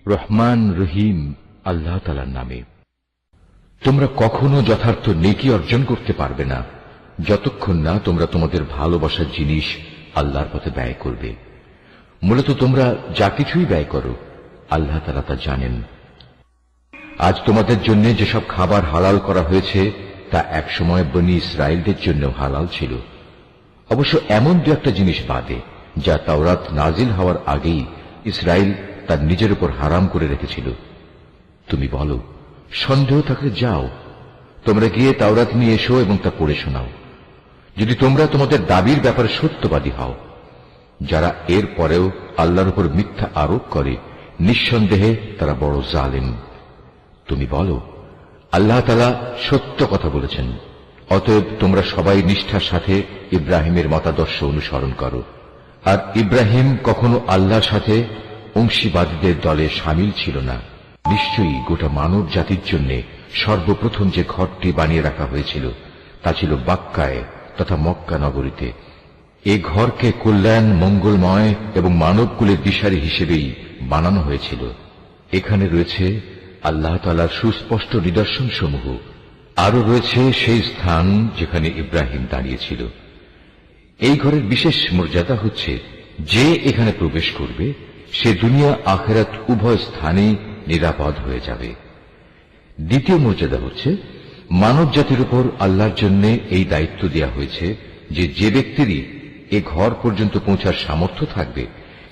রহমান রহিম আল্লাহ তাআলার নামে। তোমরা কখনো যথার্থ নেকি অর্জন করতে পারবে না যতক্ষণ না তোমরা তোমাদের ভালোবাসার জিনিস আল্লাহর পথে ব্যয় করবে। মূলত তোমরা যা কিছুই ব্যয় করো আল্লাহ তাআলা তা জানেন। আজ তোমাদের জন্য যেসব খাবার হালাল করা হয়েছে তা একসময় বনী ইসরায়েলদের জন্য হালাল ছিল, অবশ্য এমন দু একটা জিনিস বাদে যা তাওরাত নাজিল হওয়ার আগেই ইসরায়েল তার নিজের উপর হারাম করে রেখেছিল। তুমি বলো, সন্দেহ থাকলে যাও, তোমরা গিয়ে তাওরাত নিয়ে এসো এবং তা পড়ে শোনাও, যদি তোমরা তোমাদের দাবির ব্যাপারে সত্যবাদী হও। যারা এর পরেও আল্লাহর উপর মিথ্যা আরোপ করে নিঃসন্দেহে তারা বড় জালেম। তুমি বলো, আল্লাহ তাআলা সত্য কথা বলেছেন, অতএব তোমরা সবাই নিষ্ঠার সাথে ইব্রাহিমের মতাদর্শ অনুসরণ করো। আর ইব্রাহিম কখনো আল্লাহর সাথে অংশীবাদীদের দলে সামিল ছিল না। নিশ্চয়ই গোটা মানব জাতির জন্য সর্বপ্রথম যে ঘরটি বানিয়ে রাখা হয়েছিল তা ছিল বাক্কায় তথা মক্কা নগরীতে। এ ঘরকে কল্যাণ, মঙ্গলময় এবং মানবকুলের দিশারি হিসেবেই বানানো হয়েছিল। এখানে রয়েছে আল্লাহ তাআলার সুস্পষ্ট নিদর্শন সমূহ। আরো রয়েছে সেই স্থান যেখানে ইব্রাহিম দাঁড়িয়েছিল। এই ঘরের বিশেষ মর্যাদা হচ্ছে, যে এখানে প্রবেশ করবে সে দুনিয়া আখিরাত উভয় স্থানেই নিরাপদ হয়ে যাবে। দ্বিতীয় মর্যাদা হচ্ছে, মানব জাতির উপর আল্লাহর জন্য এই দায়িত্ব দেওয়া হয়েছে যে যে ব্যক্তিরই এ ঘর পর্যন্ত পৌঁছার সামর্থ্য থাকবে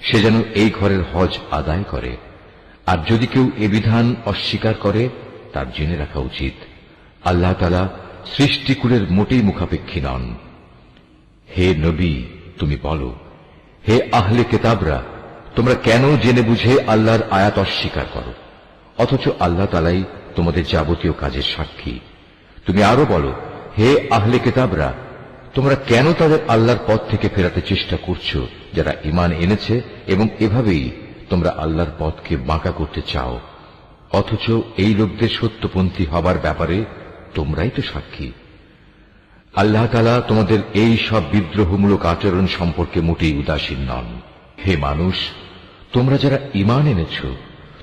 সে যেন এই ঘরের হজ আদায় করে। আর যদি কেউ এ বিধান অস্বীকার করে তার জেনে রাখা উচিত আল্লাহ তাআলা সৃষ্টিকুলের মোটেই মুখাপেক্ষী নন। হে নবী, তুমি বলো, হে আহলে কিতাবরা, তোমরা কেন জেনে বুঝে আল্লাহর আয়াত অস্বীকার করো, অথচ আল্লাহ তাআলাই তোমাদের যাবতীয় কাজের সাক্ষী। তুমি আরো বলো, হে আহলে কিতাবরা, তোমরা কেন তাদের আল্লাহর পথ থেকে ফেরাতে চেষ্টা করছো যারা ঈমান এনেছে, এবং এভাবেই তোমরা আল্লাহর পথকে বাঁকা করতে চাও, অথচ এই লোকদের সত্যপন্থী হবার ব্যাপারে তোমরাই তো সাক্ষী। আল্লাহ তাআলা তোমাদের এই সব বিদ্রোহমূলক আচরণ সম্পর্কে মোটেই উদাসীন নন। হে মানুষ, তোমরা যারা ঈমান এনেছ,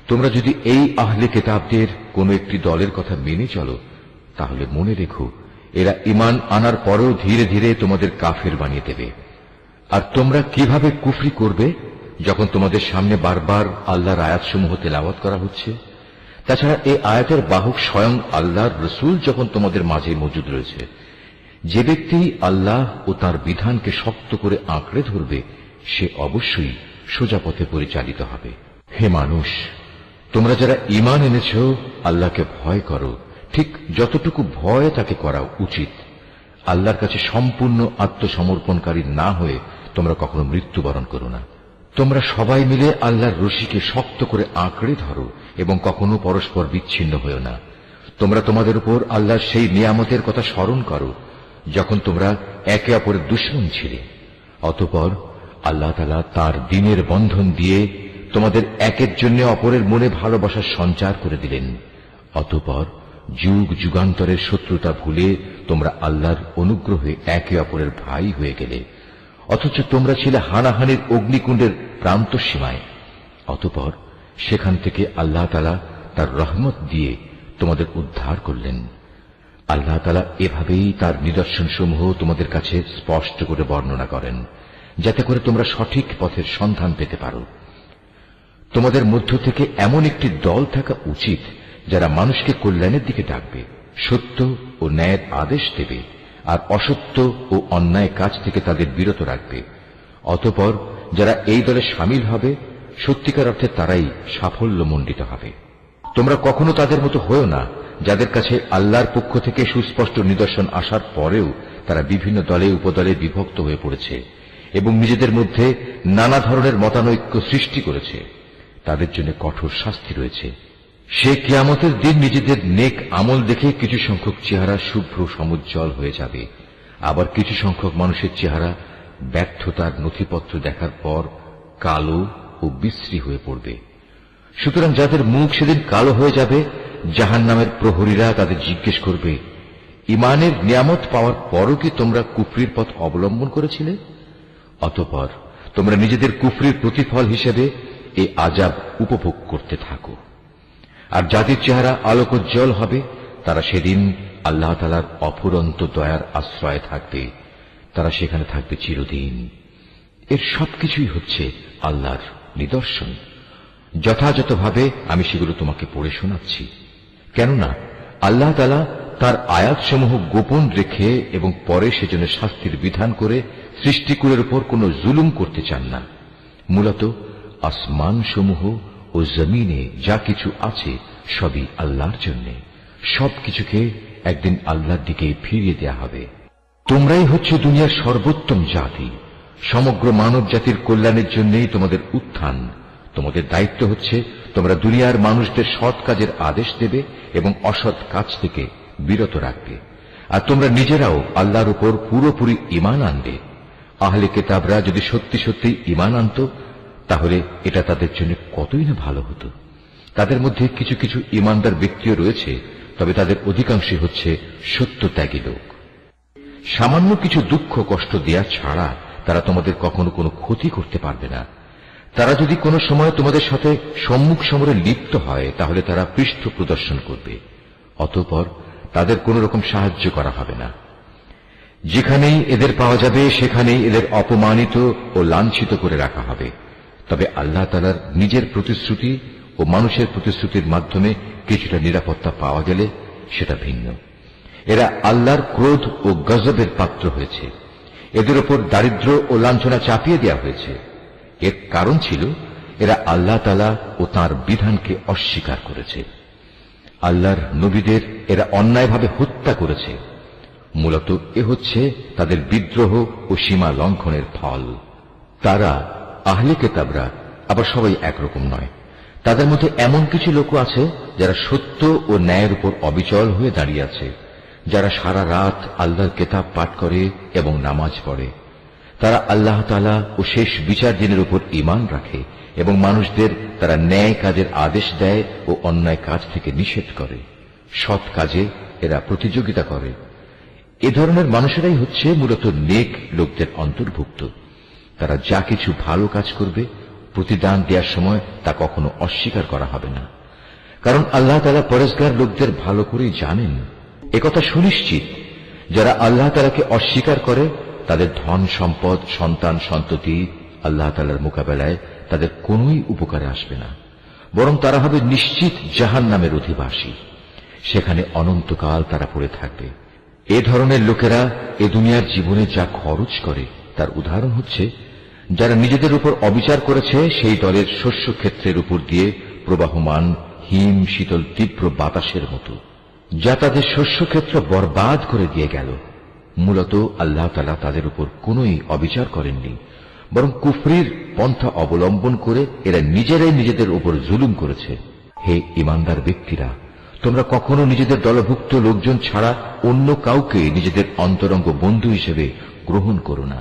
তোমরা যদি এই আহলে কিতাবদের কোন একটি দলের কথা মেনে চলো, তাহলে মনে রেখো এরা ঈমান আনার পরেও ধীরে ধীরে তোমাদের কাফের বানিয়ে দেবে। আর তোমরা কিভাবে কুফরি করবে যখন তোমাদের সামনে বারবার আল্লাহর আয়াতসমূহ তেলাওয়াত করা হচ্ছে? তাছাড়া এই আয়াতের বাহক স্বয়ং আল্লাহর রসূল যখন তোমাদের মাঝে মজুদ রয়েছে। যে ব্যক্তি আল্লাহ ও তার বিধানকে শক্ত করে আঁকড়ে ধরবে সে অবশ্যই সোজা পথে পরিচালিত হবে। হে মানুষ, তোমরা যারা ঈমান এনেছ আল্লাহকে ভয় করো, ঠিক যতটুকু ভয় তাকে করা উচিত। আল্লাহর কাছে সম্পূর্ণ আত্মসমর্পণকারী না হয়ে তোমরা কখনো মৃত্যুবরণ করো না। তোমরা সবাই মিলে আল্লাহর রশিকে শক্ত করে আঁকড়ে ধরো এবং কখনো পরস্পর বিচ্ছিন্ন হও না। তোমরা তোমাদের উপর আল্লাহর সেই নিয়ামতের কথা স্মরণ করো যখন তোমরা একে অপরের দুশমন ছিলে। অতঃপর আল্লাহ তাআলা তার দ্বীনের বন্ধন দিয়ে তোমাদের একের জন্য অপরের মনে ভালোবাসার সঞ্চার করে দিলেন। অতঃপর যুগ যুগান্তরের শত্রুতা ভুলে তোমরা আল্লাহর অনুগ্রহে একে অপরের ভাই হয়ে গেলে, অথচ তোমরা ছিলে হানাহানির অগ্নিকুণ্ডের প্রান্ত সীমায়। অতঃপর সেখান থেকে আল্লাহ তাআলা তার রহমত দিয়ে তোমাদের উদ্ধার করলেন। আল্লাহ তাআলা এভাবেই তার নিদর্শন সমূহ তোমাদের কাছে স্পষ্ট করে বর্ণনা করেন, যাতে করে তোমরা সঠিক পথের সন্ধান পেতে পারো। তোমাদের মধ্য থেকে এমন একটি দল থাকা উচিত যারা মানুষকে কল্যাণের দিকে ডাকবে, সত্য ও ন্যায়ের আদেশ দেবে, আর অসত্য ও অন্যায় কাজ থেকে তাদের বিরত রাখবে। অতঃপর যারা এই দলে সামিল হবে সত্যিকার অর্থে তারাই সাফল্যমণ্ডিত হবে। তোমরা কখনো তাদের মতো হও না যাদের কাছে আল্লাহর পক্ষ থেকে সুস্পষ্ট নিদর্শন আসার পরেও তারা বিভিন্ন দলে উপদলে বিভক্ত হয়ে পড়েছে এবং নিজেদের মধ্যে নানা ধরনের মতানৈক্য সৃষ্টি করেছে। তাদের জন্য কঠোর শাস্তি রয়েছে। সে কিয়ামতের দিন নিজেদের নেক আমল দেখে কিছু সংখ্যক চেহারা শুভ্র সমুজ্জ্বল হয়ে যাবে, আবার কিছু সংখ্যক মানুষের চেহারা ব্যর্থতার নথিপত্র দেখার পর কালো ও বিশ্রী হয়ে পড়বে। সুতরাং যাদের মুখ সেদিন কালো হয়ে যাবে, জাহান্নামের প্রহরীরা তাদের জিজ্ঞেস করবে, ঈমানের নিয়ামত পাওয়ার পরও কি তোমরা কুফরির পথ অবলম্বন করেছিলে? অতঃপর তোমরা নিজেদের কুফরির প্রতিফল হিসেবে এই আযাব উপভোগ করতে থাকো। আর যাদের চেহারা আলোকোজ্জ্বল হবে তারা সেদিন আল্লাহ তাআলার অফুরন্ত দয়ার আশ্রয়ে থাকবে, তারা সেখানে থাকবে চিরদিন। এর সবকিছুই হচ্ছে আল্লাহর নিদর্শন। যথাযথভাবে আমি সেগুলো তোমাকে পড়ে শোনাচ্ছি, কেননা আল্লাহ তাআলা তার আয়াতসমূহ গোপন রেখে এবং পরে সেজন্য শাস্তির বিধান করে সৃষ্টিকুলের উপর কোনো জুলুম করতে চান না। মূলত আসমানসমূহ ও জমিনে যা কিছু আছে সবই আল্লাহর জন্য। সবকিছুকে একদিন আল্লাহর দিকে ফিরিয়ে দেয়া হবে। তোমরাই হচ্ছে দুনিয়ার সর্বোত্তম জাতি। সমগ্র মানব জাতির কল্যাণের জন্যই তোমাদের উত্থান। তোমাদের দায়িত্ব হচ্ছে তোমরা দুনিয়ার মানুষদের সৎ কাজের আদেশ দেবে এবং অসৎ কাজ থেকে বিরত রাখবে। আর তোমরা নিজেরাও আল্লাহর উপর পুরোপুরি ঈমান আনবে। আহলে কিতাবরা যদি সত্যি সত্যি ঈমান আনত তাহলে এটা তাদের জন্য কতই না ভালো হতো। তাদের মধ্যে কিছু কিছু ঈমানদার ব্যক্তিও রয়েছে, তবে তাদের অধিকাংশই হচ্ছে সত্যত্যাগী লোক। সামান্য কিছু দুঃখ কষ্ট দেয়া ছাড়া তারা তোমাদের কখনো কোনো ক্ষতি করতে পারবে না। তারা যদি কোনো সময় তোমাদের সাথে সম্মুখ সমরে লিপ্ত হয় তাহলে তারা পৃষ্ঠ প্রদর্শন করবে, অতঃপর তাদের কোন রকম সাহায্য করা হবে না। যেখানেই এদের পাওয়া যাবে সেখানেই এদের অপমানিত ও লাঞ্ছিত করে রাখা হবে। তবে আল্লাহ তাআলার নিজের প্রতিশ্রুতি ও মানুষের প্রতিশ্রুতির মাধ্যমে কিছুটা নিরাপত্তা পাওয়া গেলে সেটা ভিন্ন। এরা আল্লাহর ক্রোধ ও গজবের পাত্র হয়েছে। এদের উপর দারিদ্র্য ও লাঞ্ছনা চাপিয়ে দেওয়া হয়েছে। এর কারণ ছিল এরা আল্লাহ তাআলা ও তাঁর বিধানকে অস্বীকার করেছে। আল্লাহর নবীদের এরা অন্যায়ভাবে হত্যা করেছে। মূলত এ হচ্ছে তাদের বিদ্রোহ ও সীমা লঙ্ঘনের ফল। তারা আহলে কিতাবরা আবার সবাই একরকম নয়। তাদের মধ্যে এমন কিছু লোক আছে যারা সত্য ও ন্যায়ের উপর অবিচল হয়ে দাঁড়িয়ে আছে, যারা সারা রাত আল্লাহর কিতাব পাঠ করে এবং নামাজ পড়ে। তারা আল্লাহ তাআলা ও শেষ বিচার দিনের উপর ঈমান রাখে এবং মানুষদের তারা ন্যায় কাজের আদেশ দেয় ও অন্যায় কাজ থেকে নিষেধ করে। সৎ কাজে এরা প্রতিযোগিতা করে। এ ধরনের মানুষেরাই হচ্ছে মূলত নেক লোকদের অন্তর্ভুক্ত। তারা যা কিছু ভালো কাজ করবে প্রতিদান দেওয়ার সময় তা কখনো অস্বীকার করা হবে না, কারণ আল্লাহ তাআলা পরেজগার লোকদের ভালো করেই জানেন। একথা সুনিশ্চিত, যারা আল্লাহ তাআলাকে অস্বীকার করে তাদের ধন সম্পদ সন্তান সন্ততি আল্লাহ তাআলার মোকাবেলায় তাদের কোনই উপকারে আসবে না, বরং তারা হবে নিশ্চিত জাহান্নামের অধিবাসী। সেখানে অনন্তকাল তারা পড়ে থাকবে। এ ধরনের লোকেরা এ দুনিয়ার জীবনে যা খরচ করে তার উদাহরণ হচ্ছে যারা নিজেদের উপর অবিচার করেছে সেই দলের শস্য ক্ষেত্রের উপর দিয়ে প্রবাহমান হিম শীতল তীব্র বাতাসের মতো, যা তাদের শস্যক্ষেত্র বরবাদ করে দিয়ে গেল। মূলত আল্লাহ তাআলা তাদের উপর কোনই অবিচার করেননি, বরং কুফরির পন্থা অবলম্বন করে এরা নিজেরাই নিজেদের উপর জুলুম করেছে। হে ঈমানদার ব্যক্তিরা, তোমরা কখনো নিজেদের দলভুক্ত লোকজন ছাড়া অন্য কাউকে নিজেদের অন্তরঙ্গ বন্ধু হিসেবে গ্রহণ করো না,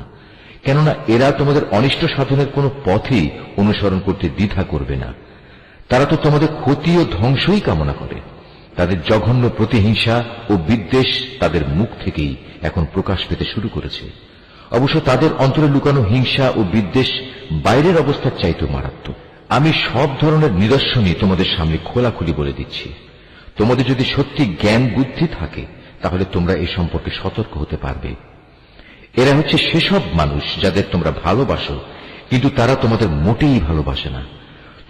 কেননা এরা তোমাদের অনিষ্ট সাধনের কোনো পথই অনুসরণ করতে দ্বিধা করবে না। তারা তো তোমাদের ক্ষতি ও ধ্বংসই কামনা করে। তাদের জঘন্য প্রতিহিংসা ও বিদ্বেষ তাদের মুখ থেকেই এখন প্রকাশ পেতে শুরু করেছে। অবশ্য তাদের অন্তরে লুকানো হিংসা ও বিদ্বেষ বাইরের অবস্থার চাইতেও মারাত্মক। আমি সব ধরনের নিদর্শনই তোমাদের সামনে খোলাখুলি বলে দিচ্ছি। তোমাদের যদি সত্যি জ্ঞান বুদ্ধি থাকে তাহলে তোমরা এই সম্পর্কে সতর্ক হতে পারবে। এরা হচ্ছে সেসব মানুষ যাদের তোমরা ভালোবাসো, কিন্তু তারা তোমাদের মোটেই ভালোবাসে না।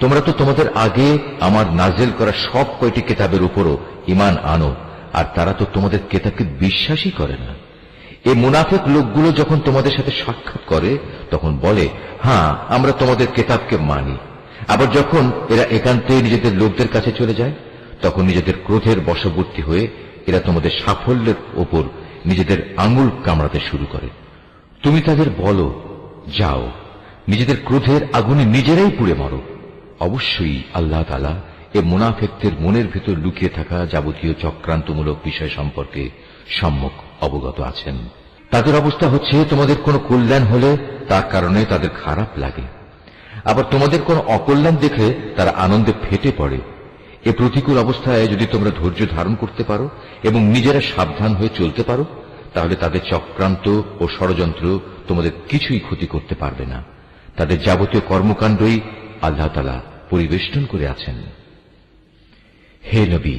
তোমরা তো তোমাদের আগে আমার নাজেল করা সব কয়টি কিতাবের উপরও ঈমান আনো, আর তারা তো তোমাদের কিতাবকে বিশ্বাসই করে না। এই মুনাফিক লোকগুলো যখন তোমাদের সাথে সাক্ষাৎ করে তখন বলে, হ্যাঁ আমরা তোমাদের কিতাবকে মানি। আবার যখন এরা একান্তে নিজেদের লোকদের কাছে চলে যায় তখন নিজেদের ক্রোধের বশবর্তী হয়ে এরা তোমাদের সাফল্যের ওপর নিজেদের আঙুল কামড়াতে শুরু করে। তুমি তাদের বলো, যাও নিজেদের ক্রোধের আগুনে নিজেরাই পুড়ে মরো। অবশ্যই আল্লাহ তাআলা এ মুনাফিকদের মনের ভিতর লুকিয়ে থাকা যাবতীয় চক্রান্তমূলক বিষয় সম্পর্কে সম্যক অবগত আছেন। তাদের অবস্থা হচ্ছে তোমাদের কোনো কল্যাণ হলে তার কারণে তাদের খারাপ লাগে, আবার তোমাদের কোনো অকল্যাণ দেখলে তারা আনন্দে ফেটে পড়ে। এ প্রতিকূল অবস্থায় যদি তোমরা ধৈর্য ধারণ করতে পারো এবং নিজেরা সাবধান হয়ে চলতে পারো তাহলে তাদের চক্রান্ত ও ষড়যন্ত্র তোমাদের কিছুই ক্ষতি করতে পারবে না। তাদের যাবতীয় কর্মকাণ্ডই আল্লাহ তাআলা পরিবেষ্টন করে আছেন। হে নবী,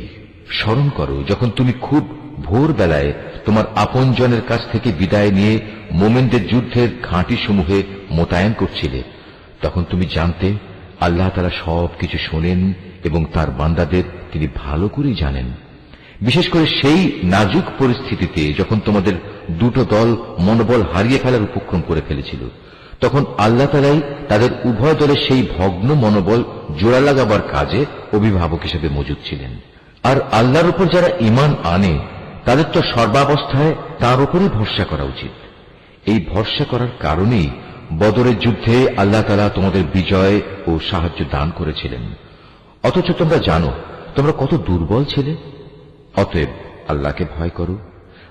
স্মরণ করো যখন তুমি খুব ভোরবেলায় তোমার আপনজনের কাছ থেকে বিদায় নিয়ে মোমেনদের যুদ্ধের ঘাঁটি সমূহে মোতায়েন করছিলে। তখন তুমি জানতে আল্লাহ তাআলা সবকিছু শোনেন এবং তার বান্দাদের তিনি ভালো করেই জানেন। বিশেষ করে সেই নাজুক পরিস্থিতিতে যখন তোমাদের দুটো দল মনোবল হারিয়ে ফেলার উপক্রম করে ফেলেছিল, তখন আল্লাহ তাআলাই তাদের উভয় দলের সেই ভগ্ন মনোবল জোড়া লাগাবার কাজে অভিভাবক হিসেবে মজুদ ছিলেন। আর আল্লাহর উপর যারা ঈমান আনে তাদের তো সর্বাবস্থায় তার উপরই ভরসা করা উচিত। এই ভরসা করার কারণেই বদরের যুদ্ধে আল্লাহ তাআলা তোমাদের বিজয় ও সাহায্য দান করেছিলেন। অথচ তোমরা জানো তোমরা কত দুর্বল ছিলে। অতএব আল্লাহকে ভয় করো।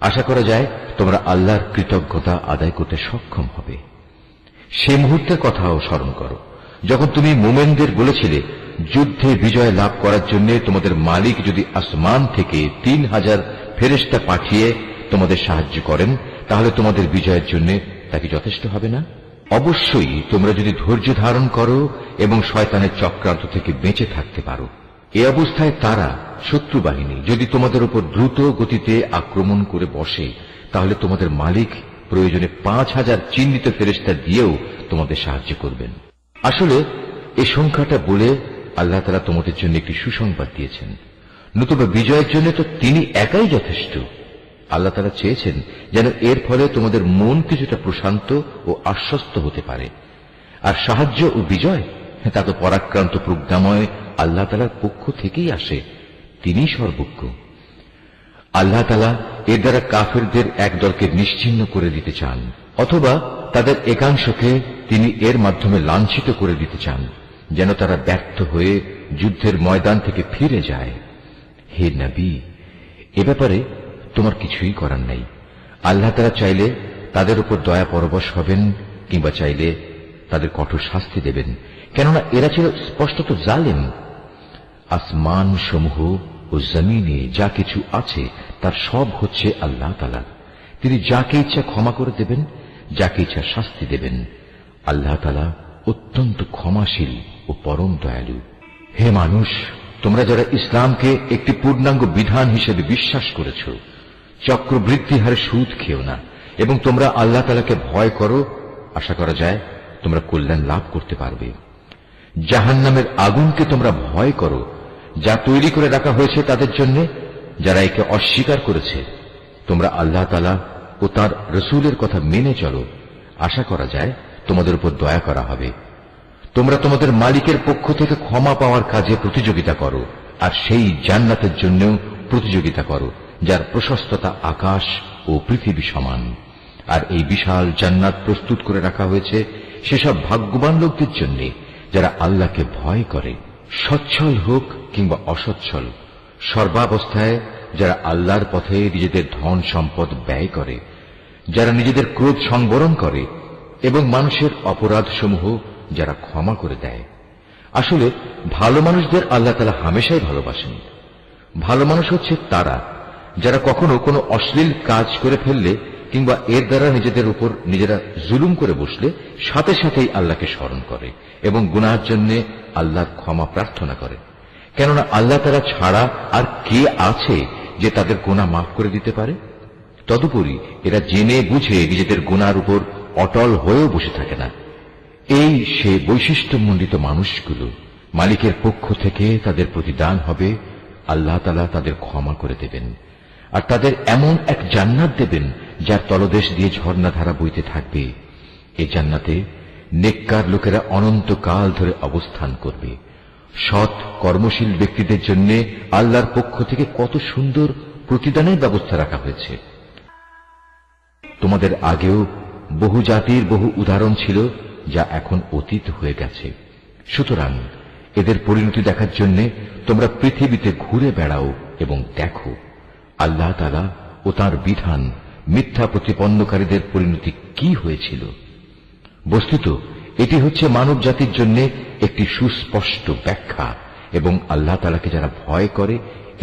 আশা করা যায় তোমরা আল্লাহর কৃতজ্ঞতা আদায় করতে সক্ষম হবে। সে মুহূর্তের কথাও স্মরণ করো যখন তুমি মুমিনদের বলেছিলে, যুদ্ধে বিজয় লাভ করার জন্য তোমাদের মালিক যদি আসমান থেকে 3000 ফেরেশতা পাঠিয়ে তোমাদের সাহায্য করেন, তাহলে তোমাদের বিজয়ের জন্য তা কি যথেষ্ট হবে না? অবশ্যই তোমরা যদি ধৈর্য ধারণ করো এবং শয়তানের চক্রান্ত থেকে বেঁচে থাকতে পারো। এ অবস্থায় তারা শত্রু বাহিনী যদি তোমাদের উপর দ্রুত গতিতে আক্রমণ করে বসে, তাহলে তোমাদের মালিক প্রয়োজনে 5000 চিহ্নিত ফেরেশতা দিয়েও তোমাদের সাহায্য করবেন। আসলে এই সংখ্যাটা বলে আল্লাহ তাআলা তোমাদের জন্য একটি সুসংবাদ দিয়েছেন। নতুবা বিজয়ের জন্য তো তিনি একাই যথেষ্ট। আল্লাহ তাআলা চেয়েছেন যেন এর ফলে তোমাদের মন কিছুটা প্রশান্ত ও আশ্বস্ত হতে পারে। আর সাহায্য ও বিজয় তা তো পরাক্রান্ত প্রজ্ঞাময় আল্লাহ তাআলার পক্ষ থেকেই আসে। তিনিই সর্বজ্ঞ। আল্লাহ তাআলা এর দ্বারা কাফেরদের এক দলকে নিশ্চিহ্ন করে দিতে চান, অথবা তাদের একাংশকে তিনি এর মাধ্যমে লাঞ্ছিত করে দিতে চান, যেন তারা ব্যর্থ হয়ে যুদ্ধের ময়দান থেকে ফিরে যায়। হে নবী, এ ব্যাপারে তোমার কিছুই করার নাই। আল্লাহ তাআলা চাইলে তাদের উপর দয়া পরবশ হবেন, কিংবা চাইলে তাদের কঠোর শাস্তি দেবেন, কেননা এরা ছিল স্পষ্টত জালেম। আসমান সমূহ ও জমিনে যা কিছু আছে তার সব হচ্ছে আল্লাহ তাআলার। তিনি যাকে ইচ্ছা ক্ষমা করে দেবেন, যাকে ইচ্ছা শাস্তি দেবেন। আল্লাহ তাআলা অত্যন্ত ক্ষমাশীল ও পরম দয়ালু। হে মানুষ, তোমরা যারা ইসলামকে একটি পূর্ণাঙ্গ বিধান হিসেবে বিশ্বাস করেছ, চক্রবৃদ্ধি হারে সুদ খেও না এবং তোমরা আল্লাহ তাআলাকে ভয় করো। আশা করা যায় তোমরা কল্যাণ লাভ করতে পারবে। জাহান্নামের আগুনকে তোমরা ভয় করো, যা তৈরি করে রাখা হয়েছে তাদের জন্য যারা একে অস্বীকার করেছে। তোমরা আল্লাহ তাআলা ও তার রাসূলের কথা মেনে চলো। আশা করা যায় তোমাদের উপর দয়া করা হবে। তোমরা তোমাদের মালিকের পক্ষ থেকে ক্ষমা পাওয়ার কাজে প্রতিযোগিতা করো, আর সেই জান্নাতের জন্য প্রতিযোগিতা করো যার প্রশস্ততা আকাশ ও পৃথিবী সমান। আর এই বিশাল জান্নাত প্রস্তুত করে রাখা হয়েছে সেসব ভাগ্যবান লোকদের জন্য যারা আল্লাহকে ভয় করে, সচ্ছল হোক কিংবা অসচ্ছল, সর্বাবস্থায় যারা আল্লাহর পথে নিজেদের ধন সম্পদ ব্যয় করে, যারা নিজেদের ক্রোধ সংবরণ করে এবং মানুষের অপরাধ সমূহ যারা ক্ষমা করে দেয়। আসলে ভালো মানুষদের আল্লাহ তাআলা হামেশাই ভালোবাসেন। ভালো মানুষ হচ্ছে তারা যারা কখনো কোনো অশ্লীল কাজ করে ফেললে কিংবা এর দ্বারা নিজেদের উপর নিজেরা জুলুম করে বসলে সাথে সাথেই আল্লাহকে স্মরণ করে এবং গুনাহের জন্য আল্লাহর ক্ষমা প্রার্থনা করে। কেননা আল্লাহ তাআলা ছাড়া আর কে আছে যে তাদের গুনাহ মাফ করে দিতে পারে? তদুপরি এরা জেনে বুঝে নিজেদের গুনার উপর অটল হয়েও বসে থাকে না। এই সে বৈশিষ্ট্যমণ্ডিত মানুষগুলো, মালিকের পক্ষ থেকে তাদের প্রতিদান হবে আল্লাহ তাআলা তাদের ক্ষমা করে দেবেন, আর তাদের এমন এক জান্নাত দেবেন যার তলদেশ দিয়ে ঝর্ণাধারা বইতে থাকবে। এই জান্নাতে নেককার লোকেরা অনন্তকাল ধরে অবস্থান করবে। সৎ কর্মশীল ব্যক্তিদের জন্য আল্লাহর পক্ষ থেকে কত সুন্দর প্রতিদানের ব্যবস্থা রাখা হয়েছে। তোমাদের আগেও বহু জাতির বহু উদাহরণ ছিল যা এখন অতীত হয়ে গেছে। সুতরাং এদের পরিণতি দেখার জন্য তোমরা পৃথিবীতে ঘুরে বেড়াও এবং দেখো আল্লাহ তাআলা ও তাঁর বিধান মিথ্যা প্রতিপন্নকারীদের পরিণতি কি হয়েছিল। বস্তুত এটি হচ্ছে মানব জাতির জন্য একটি সুস্পষ্ট ব্যাখ্যা, এবং আল্লাহ তাআলাকে যারা ভয় করে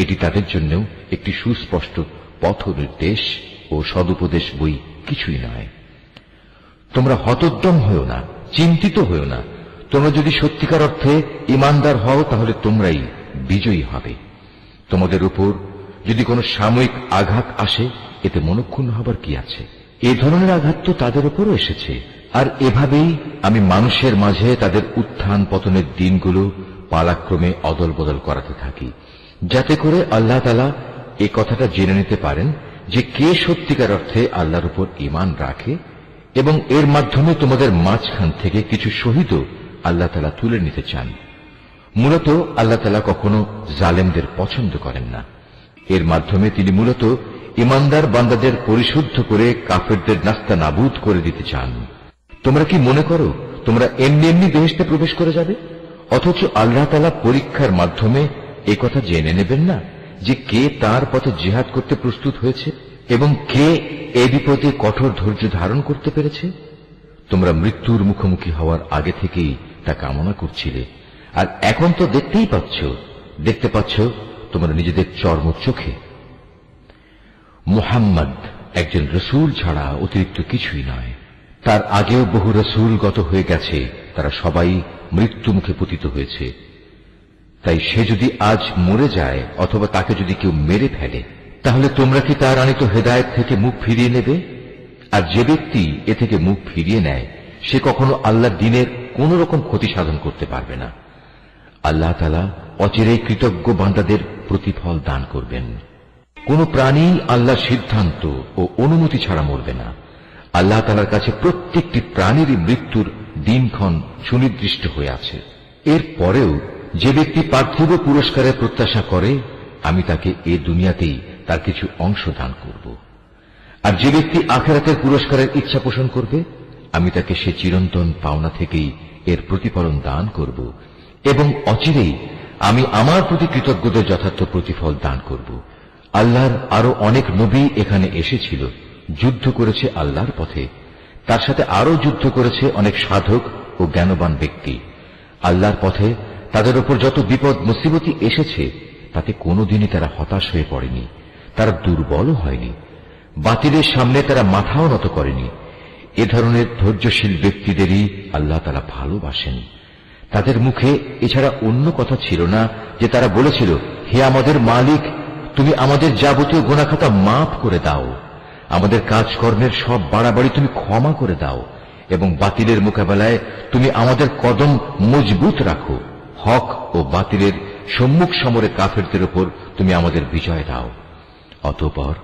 এটি তাদের জন্য একটি সুস্পষ্ট পথ নির্দেশ ও সদুপদেশ বই কিছুই নয়। তোমরা হতোদ্যম হয়েও না, চিন্তিত হয়েও না। তোমরা যদি সত্যিকার অর্থে ঈমানদার হও তাহলে তোমরাই বিজয়ী হবে। তোমাদের উপর যদি কোনো সাময়িক আঘাত আসে এতে মনক্ষুণ্ণ হবার কি আছে? এ ধরনের আঘাত তো তাদের উপরও এসেছে। আর এভাবেই আমি মানুষের মাঝে তাদের উত্থান পতনের দিনগুলো পালাক্রমে অদল বদল করাতে থাকি, যাতে করে আল্লাহ তাআলা এ কথাটা জেনে নিতে পারেন যে কে সত্যিকার অর্থে আল্লাহর উপর ঈমান রাখে, এবং এর মাধ্যমে তোমাদের মাঝখান থেকে কিছু শহীদও আল্লাহ তাআলা তুলে নিতে চান। মূলত আল্লাহ তাআলা কখনো জালেমদের পছন্দ করেন না। এর মাধ্যমে তিনি মূলত ঈমানদার বান্দাদের পরিশুদ্ধ করে কাফেরদের নাস্তা নাবুদ করে দিতে চান। তোমরা কি মনে করো তোমরা এমনি এমনি বেহেশতে প্রবেশ করে যাবে, অথচ আল্লাহ তাআলা পরীক্ষার মাধ্যমে এ কথা জেনে নেবেন না যে কে তার পথে জিহাদ করতে প্রস্তুত হয়েছে এবং কে এ বিপদে কঠোর ধৈর্য ধারণ করতে পেরেছে? তোমরা মৃত্যুর মুখোমুখি হওয়ার আগে থেকেই তা কামনা করছিলে, আর এখন তো দেখতে পাচ্ছ তোমরা নিজেদের চর্ম চোখে। মুহাম্মদ একজন রসূল ছাড়া অতিরিক্ত কিছুই নয়। তার আগেও বহু রসূল গত হয়ে গেছে, তারা সবাই মৃত্যু মুখে পতিত হয়েছে। তাই সে যদি আজ মরে যায় অথবা তাকে যদি কেউ মেরে ফেলে, তাহলে তোমরা কি তার আনিত হেদায়েত থেকে মুখ ফিরিয়ে নেবে? আর যে ব্যক্তি এ থেকে মুখ ফিরিয়ে নেয় সে কখনো আল্লাহর দ্বীনের কোন রকম ক্ষতি সাধন করতে পারবে না। আল্লাহ তাআলা অচিরেই কৃতজ্ঞ বান্দাদের প্রতিফল দান করবেন। কোন প্রাণী আল্লাহর সিদ্ধান্ত ও অনুমতি ছাড়া মরবে না। আল্লাহ তাআলার কাছে প্রত্যেকটি প্রাণীরই মৃত্যুর দিনক্ষণ সুনির্দিষ্ট হয়ে আছে। এর পরেও যে ব্যক্তি পার্থিব পুরস্কারের প্রত্যাশা করে, আমি তাকে এ দুনিয়াতেই তার কিছু অংশ দান করব। আর যে ব্যক্তি আখিরাতের পুরস্কারের ইচ্ছা পোষণ করবে, আমি তাকে সে চিরন্তন পাওনা থেকেই এর প্রতিফলন দান করব, এবং অচিরেই আমি আমার প্রতি কৃতজ্ঞদের যথার্থ প্রতিফল দান করব। আল্লাহর আরো অনেক নবী এখানে এসেছিল, যুদ্ধ করেছে আল্লাহর পথে, তার সাথে আরো যুদ্ধ করেছে অনেক সাধক ও জ্ঞানবান ব্যক্তি। আল্লাহর পথে তাদের উপর যত বিপদ মুসিবতি এসেছে তাতে কোনোদিনই তারা হতাশ হয়ে পড়েনি, তারা দুর্বলও হয়নি, বাতিলের সামনে তারা মাথাও নত করেনি। এ ধরনের ধৈর্যশীল ব্যক্তিদেরই আল্লাহ তাআলা ভালোবাসেন। তাদের মুখে এছাড়া অন্য কথা ছিল না যে তারা বলেছিল, হে আমাদের মালিক, তুমি আমাদের যাবতীয় গুনাহখাতা মাফ করে দাও, আমাদের কাজকর্মের সব বাড়াবাড়ি তুমি ক্ষমা করে দাও, এবং বাতিলের মোকাবেলায় তুমি আমাদের কদম মজবুত রাখো, হক ও বাতিলের সম্মুখ সমরে কাফেরদের উপর তুমি আমাদের বিজয় দাও। অতঃপর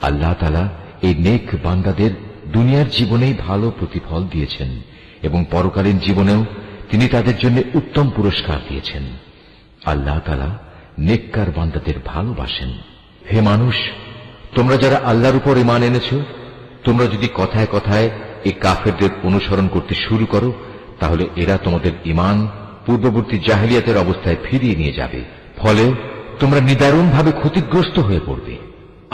আল্লাহ তাআলা এই নেক বান্দাদের দুনিয়ার জীবনেই ভালো প্রতিফল দিয়েছেন এবং পরকালীন জীবনেও তিনি তাদের জন্য উত্তম পুরস্কার দিয়েছেন। আল্লাহ তাআলা নেককার বান্দাদের ভালোবাসেন। হে মানুষ, তোমরা যারা আল্লাহর উপর ঈমান এনেছো, তোমরা যদি কথায় কথায় এই কাফেরদের অনুসরণ করতে শুরু করো, তাহলে এরা তোমাদের ঈমান পূর্ববর্তী জাহেলিয়াতের অবস্থায় ফিরিয়ে নিয়ে যাবে। ফলে তোমরা নিদারুণভাবে ক্ষতিগ্রস্ত হয়ে পড়বে।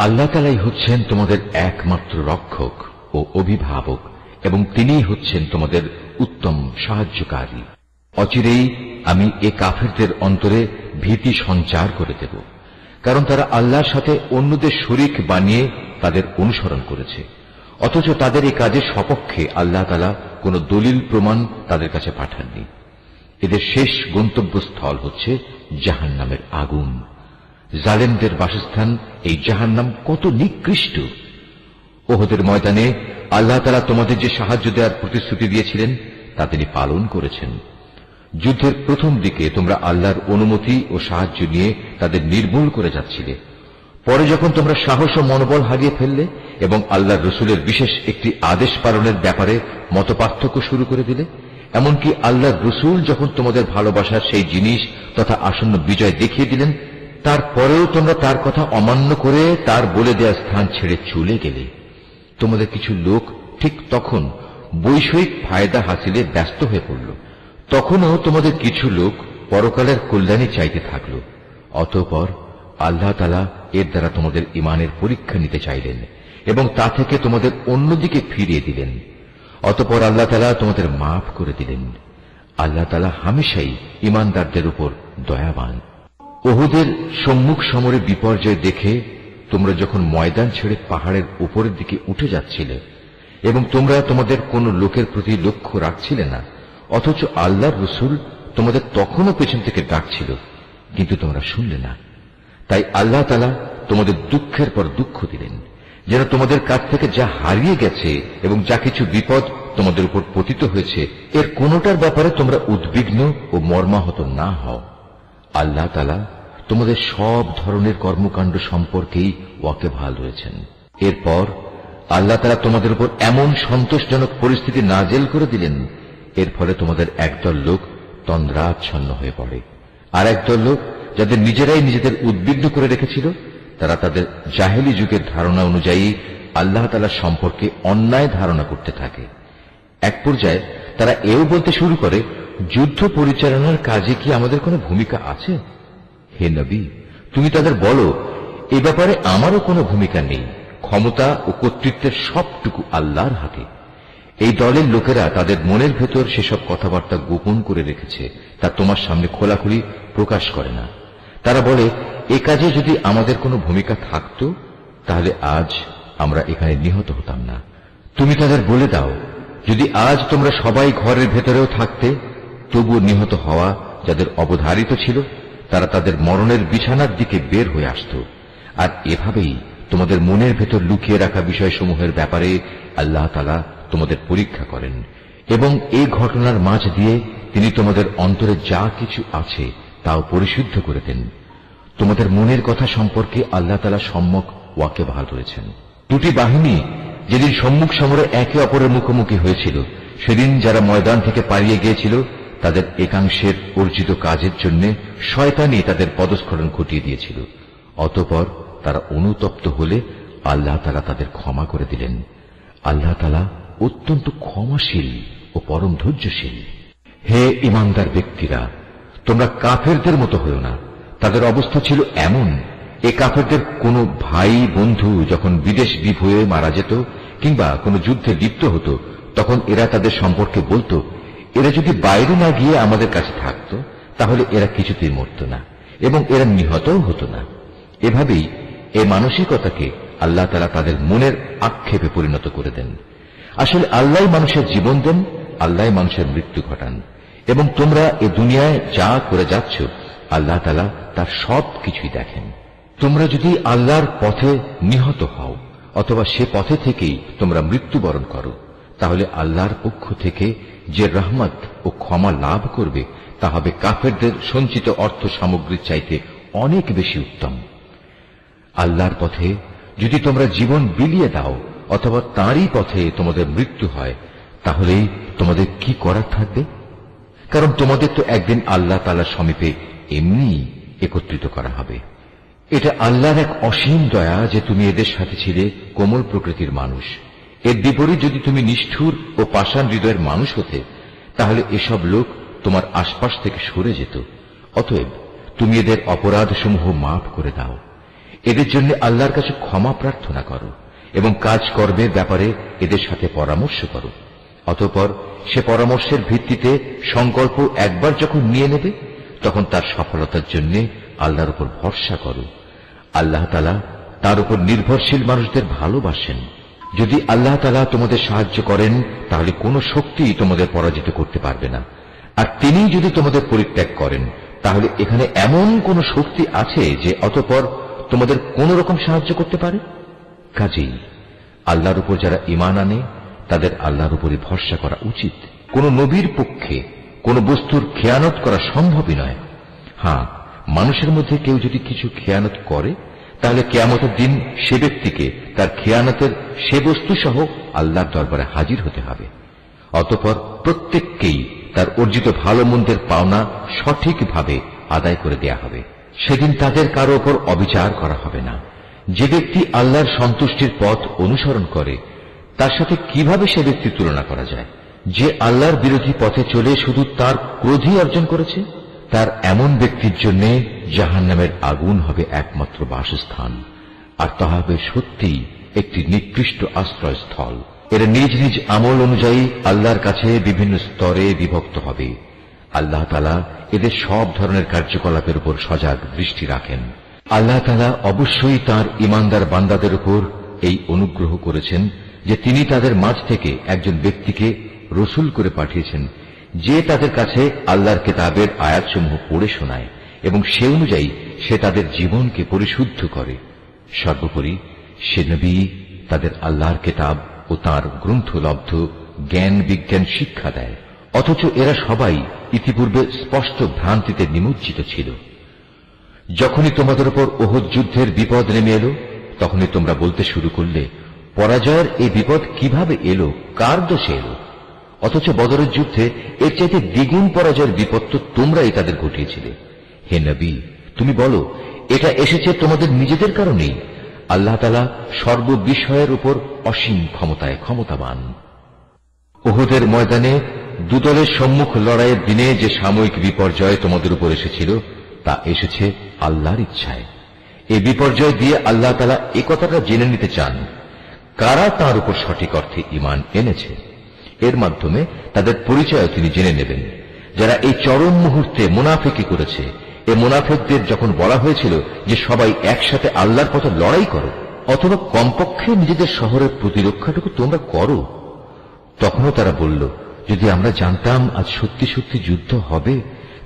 আল্লাহ তাআলাই হচ্ছেন তোমাদের একমাত্র রক্ষক ও অভিভাবক, এবং তিনিই হচ্ছেন তোমাদের উত্তম সাহায্যকারী। অচিরেই আমি এ কাফেরদের অন্তরে ভীতি সঞ্চার করে দেব, কারণ তারা আল্লাহর সাথে অন্যদের শরীক বানিয়ে তাদের অনুসরণ করেছে, অথচ তাদের এই কাজের সপক্ষে আল্লাহ তাআলা কোন দলিল প্রমাণ তাদের কাছে পাঠাননি। এদের শেষ গন্তব্যস্থল হচ্ছে জাহান্নামের আগুন। জালেমদের বাসস্থান এই জাহান্নাম কত নিকৃষ্ট! ওহদের ময়দানে আল্লাহ তাআলা তোমাদের যে সাহায্য দেওয়ার প্রতিশ্রুতি দিয়েছিলেন তা তিনি পালন করেছেন। যুদ্ধের প্রথম দিকে তোমরা আল্লাহর অনুমতি ও সাহায্য নিয়ে তাদের নির্মূল করে যাচ্ছিলে। পরে যখন তোমরা সাহস ও মনোবল হারিয়ে ফেললে এবং আল্লাহর রসুলের বিশেষ একটি আদেশ পালনের ব্যাপারে মতপার্থক্য শুরু করে দিলে, এমনকি আল্লাহর রসুল যখন তোমাদের ভালোবাসার সেই জিনিস তথা আসন্ন বিজয় দেখিয়ে দিলেন, তারপরেও তোমরা তার কথা অমান্য করে তার বলে দেয়া স্থান ছেড়ে চলে গেলে। তোমাদের কিছু লোক ঠিক তখন বৈষয়িক ফায়দা হাসিলে ব্যস্ত হয়ে পড়ল। তখনও তোমাদের কিছু লোক পরকালের কল্যাণে চাইতে থাকল। অতঃপর আল্লাহ তাআলা এর দ্বারা তোমাদের ঈমানের পরীক্ষা নিতে চাইলেন এবং তা থেকে তোমাদের অন্যদিকে ফিরিয়ে দিলেন। অতঃপর আল্লাহ তাআলা তোমাদের মাফ করে দিলেন। আল্লাহ তাআলা হামেশাই ঈমানদারদের উপর দয়াবান। উহুদের সম্মুখ সমরে বিপর্যয় দেখে তোমরা যখন ময়দান ছেড়ে পাহাড়ের উপরের দিকে উঠে যাচ্ছিলে এবং তোমরা তোমাদের কোন লোকের প্রতি লক্ষ্য রাখছিলে না, অথচ আল্লাহর রসুল তোমাদের তখনও পেছন থেকে ডাকছিল, কিন্তু তোমরা শুনলে না। তাই আল্লাহ তাআলা তোমাদের দুঃখের পর দুঃখ দিলেন, যেন তোমাদের কাছ থেকে যা হারিয়ে গেছে এবং যা কিছু বিপদ তোমাদের উপর পতিত হয়েছে, এর কোনোটার ব্যাপারে তোমরা উদ্বিগ্ন ও মর্মাহত না হও। আল্লাহ তাআলা তোমাদের সব ধরনের কর্মকাণ্ড সম্পর্কেই ওয়াকিবহাল রয়েছেন। এরপর আল্লাহ তাআলা তোমাদের উপর এমন সন্তোষজনক পরিস্থিতি নাজেল করে দিলেন, এর ফলে তোমাদের একদল লোক তন্দ্রাচ্ছন্ন হয়ে পড়ে, আর একদল লোক যাদের নিজেরাই নিজেদের উদ্বিগ্ন করে রেখেছিল, তারা তাদের জাহেলি যুগের ধারণা অনুযায়ী আল্লাহ তাআলা সম্পর্কে অন্যায় ধারণা করতে থাকে। এক পর্যায়ে তারা এও বলতে শুরু করে, যুদ্ধ পরিচালনার কাজে কি আমাদের কোনো ভূমিকা আছে? হে নবী, তুমি তাদের বলো, এ ব্যাপারে আমারও কোনো ভূমিকা নেই, ক্ষমতা ও কর্তৃত্বের সবটুকু আল্লাহর হাতে। এই দলের লোকেরা তাদের মনের ভেতর সেসব কথাবার্তা গোপন করে রেখেছে, তা তোমার সামনে খোলাখুলি প্রকাশ করে না। তারা বলে, এ কাজে যদি আমাদের কোনো ভূমিকা থাকত, তাহলে আজ আমরা এখানে নিহত হতাম না। তুমি তাদের বলে দাও, যদি আজ তোমরা সবাই ঘরের ভেতরেও থাকতে, তবুও নিহত হওয়া যাদের অবধারিত ছিল, তারা তাদের মরণের বিছানার দিকে বের হয়ে আসত। আর এভাবেই তোমাদের মনের ভেতর লুকিয়ে রাখা বিষয়সমূহের ব্যাপারে আল্লাহ তাআলা তোমাদের পরীক্ষা করেন, এবং এই ঘটনার মাঝ দিয়ে তিনি তোমাদের অন্তরে যা কিছু আছে তাও পরিশুদ্ধ করে দেন। তোমাদের মনের কথা সম্পর্কে আল্লাহ তাআলা সম্যক ওয়াকিবহাল রয়েছেন। দুটি বাহিনী যেদিন সম্মুখ সমরে একে অপরের মুখোমুখি হয়েছিল, সেদিন যারা ময়দান থেকে পালিয়ে গিয়েছিল, তাদের একাংশের অর্জিত কাজের জন্য শয়তানি তাদের পদস্খলন ঘটিয়ে দিয়েছিল। অতঃপর তারা অনুতপ্ত হলে আল্লাহ তাআলা তাদের ক্ষমা করে দিলেন। আল্লাহ তাআলা অত্যন্ত ক্ষমাশীল ও পরম ধৈর্যশীল। হে ঈমানদার ব্যক্তিরা, তোমরা কাফেরদের মতো হও না। তাদের অবস্থা ছিল এমন, এ কাফেরদের কোনো ভাই বন্ধু যখন বিদেশ বিভূয়ে মারা যেত কিংবা কোনো যুদ্ধে লিপ্ত হতো, তখন এরা তাদের সম্পর্কে বলতো, এরা যদি বাইরে না গিয়ে আমাদের কাছে থাকত, তাহলে এরা কিছুতেই মরত না এবং এরা নিহতও হতো না। এভাবেই এই মানসিকতাকে আল্লাহ তাআলা তাদের মনের আক্ষেপে পরিণত করে দেন। আসলে আল্লাহ মানুষের জীবন দেন, আল্লাহ মানুষের মৃত্যু ঘটান, এবং তোমরা এ দুনিয়ায় যা করে যাচ্ছ, আল্লাহ তাআলা তার সব কিছুই দেখেন। তোমরা যদি আল্লাহর পথে নিহত হও অথবা সে পথে থেকেই তোমরা মৃত্যুবরণ করো, তাহলে আল্লাহর পক্ষ থেকে যে রহমত ও ক্ষমা লাভ করবে, তা হবে কাফেরদের সঞ্চিত অর্থ সামগ্রীর চাইতে অনেক বেশি উত্তম। আল্লাহর পথে যদি তোমরা জীবন বিলিয়ে দাও অথবা তাঁরই পথে তোমাদের মৃত্যু হয়, তাহলেই তোমাদের কি করার থাকবে? কারণ তোমাদের তো একদিন আল্লাহ তাআলার সমীপে এমনি একত্রিত করা হবে। এটা আল্লাহর এক অসীম দয়া যে তুমি এদের সাথে ছিলে কোমল প্রকৃতির মানুষ। এর বিপরীত যদি তুমি নিষ্ঠুর ও পাষাণ হৃদয়ের মানুষ হতে, তাহলে এসব লোক তোমার আশপাশ থেকে সরে যেত। অতএব তুমি এদের অপরাধসমূহ মাফ করে দাও, এদের জন্য আল্লাহর কাছে ক্ষমা প্রার্থনা করো এবং কাজ কর্মের ব্যাপারে এদের সাথে পরামর্শ করো। অতঃপর সে পরামর্শের ভিত্তিতে সংকল্প একবার যখন নিয়ে নেবে, তখন তার সফলতার জন্য আল্লাহর উপর ভরসা করো। আল্লাহ তাআলা তার উপর নির্ভরশীল মানুষদের ভালোবাসেন। যদি আল্লাহ তাআলা তোমাদের সাহায্য করেন, তাহলে কোনো শক্তি তোমাদের পরাজিত করতে পারবে না। আর তিনি যদি তোমাদের পরিত্যাগ করেন, তাহলে এখানে এমন কোন শক্তি আছে যে অতঃপর তোমাদের কোন রকম সাহায্য করতে পারে? কাজেই আল্লাহর উপর যারা ঈমান আনে, তাদের আল্লাহর উপরই ভরসা করা উচিত। কোন নবীর পক্ষে কোন বস্তুর খেয়ানত করা সম্ভবই নয়। হ্যাঁ, মানুষের মধ্যে কেউ যদি কিছু খেয়ানত করে, তাহলে কিয়ামতের দিন সে ব্যক্তিকে তার খেয়ানতের সে বস্তু সহ আল্লাহর দরবারে হাজির হতে হবে। অতঃপর প্রত্যেককেই তার অর্জিত ভালো মন্দের পাওনা সঠিকভাবে আদায় করে দেয়া হবে। সেদিন তাদের কারো ওপর অবিচার করা হবে না। যে ব্যক্তি আল্লাহর সন্তুষ্টির পথ অনুসরণ করে, তার সাথে কিভাবে সে ব্যক্তি তুলনা করা যায়? যে আল্লাহর বিরোধী পথে চলে শুধু তার ক্রোধই অর্জন করেছে, তার এমন ব্যক্তির জন্য জাহান্নামের আগুন হবে একমাত্র বাসস্থান, আর তা হবে সত্যিই একটি নিকৃষ্ট আশ্রয়স্থল। এরা নিজ নিজ আমল অনুযায়ী আল্লাহর কাছে বিভিন্ন স্তরে বিভক্ত হবে। আল্লাহ তাআলা এদের সব ধরনের কার্যকলাপের উপর সজাগ দৃষ্টি রাখেন। আল্লাহ তাআলা অবশ্যই তাঁর ঈমানদার বান্দাদের উপর এই অনুগ্রহ করেছেন যে তিনি তাদের মাঝ থেকে একজন ব্যক্তিকে রসুল করে পাঠিয়েছেন, যে তাদের কাছে আল্লাহর কিতাবের আয়াতসমূহ পড়ে শোনায় এবং সে অনুযায়ী সে তাদের জীবনকে পরিশুদ্ধ করে। সর্বোপরি সে নবী তাদের আল্লাহর কিতাব ও তাঁর গ্রন্থলব্ধ জ্ঞান বিজ্ঞান শিক্ষা দেয়, অথচ এরা সবাই ইতিপূর্বে স্পষ্ট ভ্রান্তিতে নিমজ্জিত ছিল। যখনই তোমাদের উপর ওহদ যুদ্ধের বিপদ নেমে এলো, তখনই তোমরা বলতে শুরু করলে, পরাজয়ের এই বিপদ কিভাবে এলো, কার দোষে এলো? অথচ বদরের যুদ্ধে এর চাইতে দ্বিগুণ পরাজয়ের বিপদ তো তোমরাই তাদের ঘটিয়েছিলে। হে নবী, তুমি বলো, এটা এসেছে তোমাদের নিজেদের কারণেই। আল্লাহ তাআলা সর্ববিষয়ের উপর অসীম ক্ষমতায় ক্ষমতাবান। ওহদের ময়দানে দুদলের সম্মুখ লড়াইয়ের দিনে যে সাময়িক বিপর্যয় তোমাদের উপর এসেছিল, তা এসেছে আল্লাহর ইচ্ছায়। এই বিপর্যয় দিয়ে আল্লাহ তাআলা এ কথাটা জেনে নিতে চান কারা তাঁর উপর সঠিক অর্থে ঈমান এনেছে। এর মাধ্যমে তাদের পরিচয় তিনি জেনে নেবেন। যারা এই চরম মুহূর্তে মুনাফিকি করেছে, এ মুনাফিকদের যখন বলা হয়েছিল যে সবাই একসাথে আল্লাহর পথে লড়াই করো, অথবা কমপক্ষে নিজেদের শহরের প্রতিরক্ষাটুকু তোমরা করো, তখনও তারা বলল, যদি আমরা জানতাম আজ সত্যি সত্যি যুদ্ধ হবে,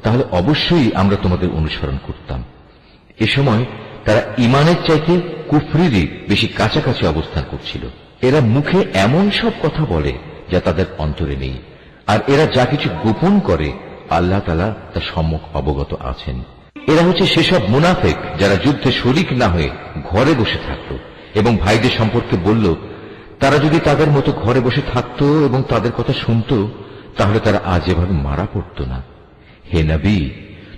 তাহলে অবশ্যই আমরা তোমাদের অনুসরণ করতাম। এ সময় তারা ঈমানের চাইতে কুফরিরই বেশি কাছাকাছি অবস্থান করছিল। এরা মুখে এমন সব কথা বলে যা তাদের অন্তরে নেই, আর এরা যা কিছু গোপন করে আল্লাহ তাআলা তা সম্যক অবগত আছেন। এরা হচ্ছে সেসব মুনাফিক যারা যুদ্ধে শরীক না হয়ে ঘরে বসে থাকত এবং ভাইদের সম্পর্কে বলল, তারা যদি তাদের মতো ঘরে বসে থাকত এবং তাদের কথা শুনত, তাহলে তারা আজ এভাবে মারা পড়ত না। হে নবী,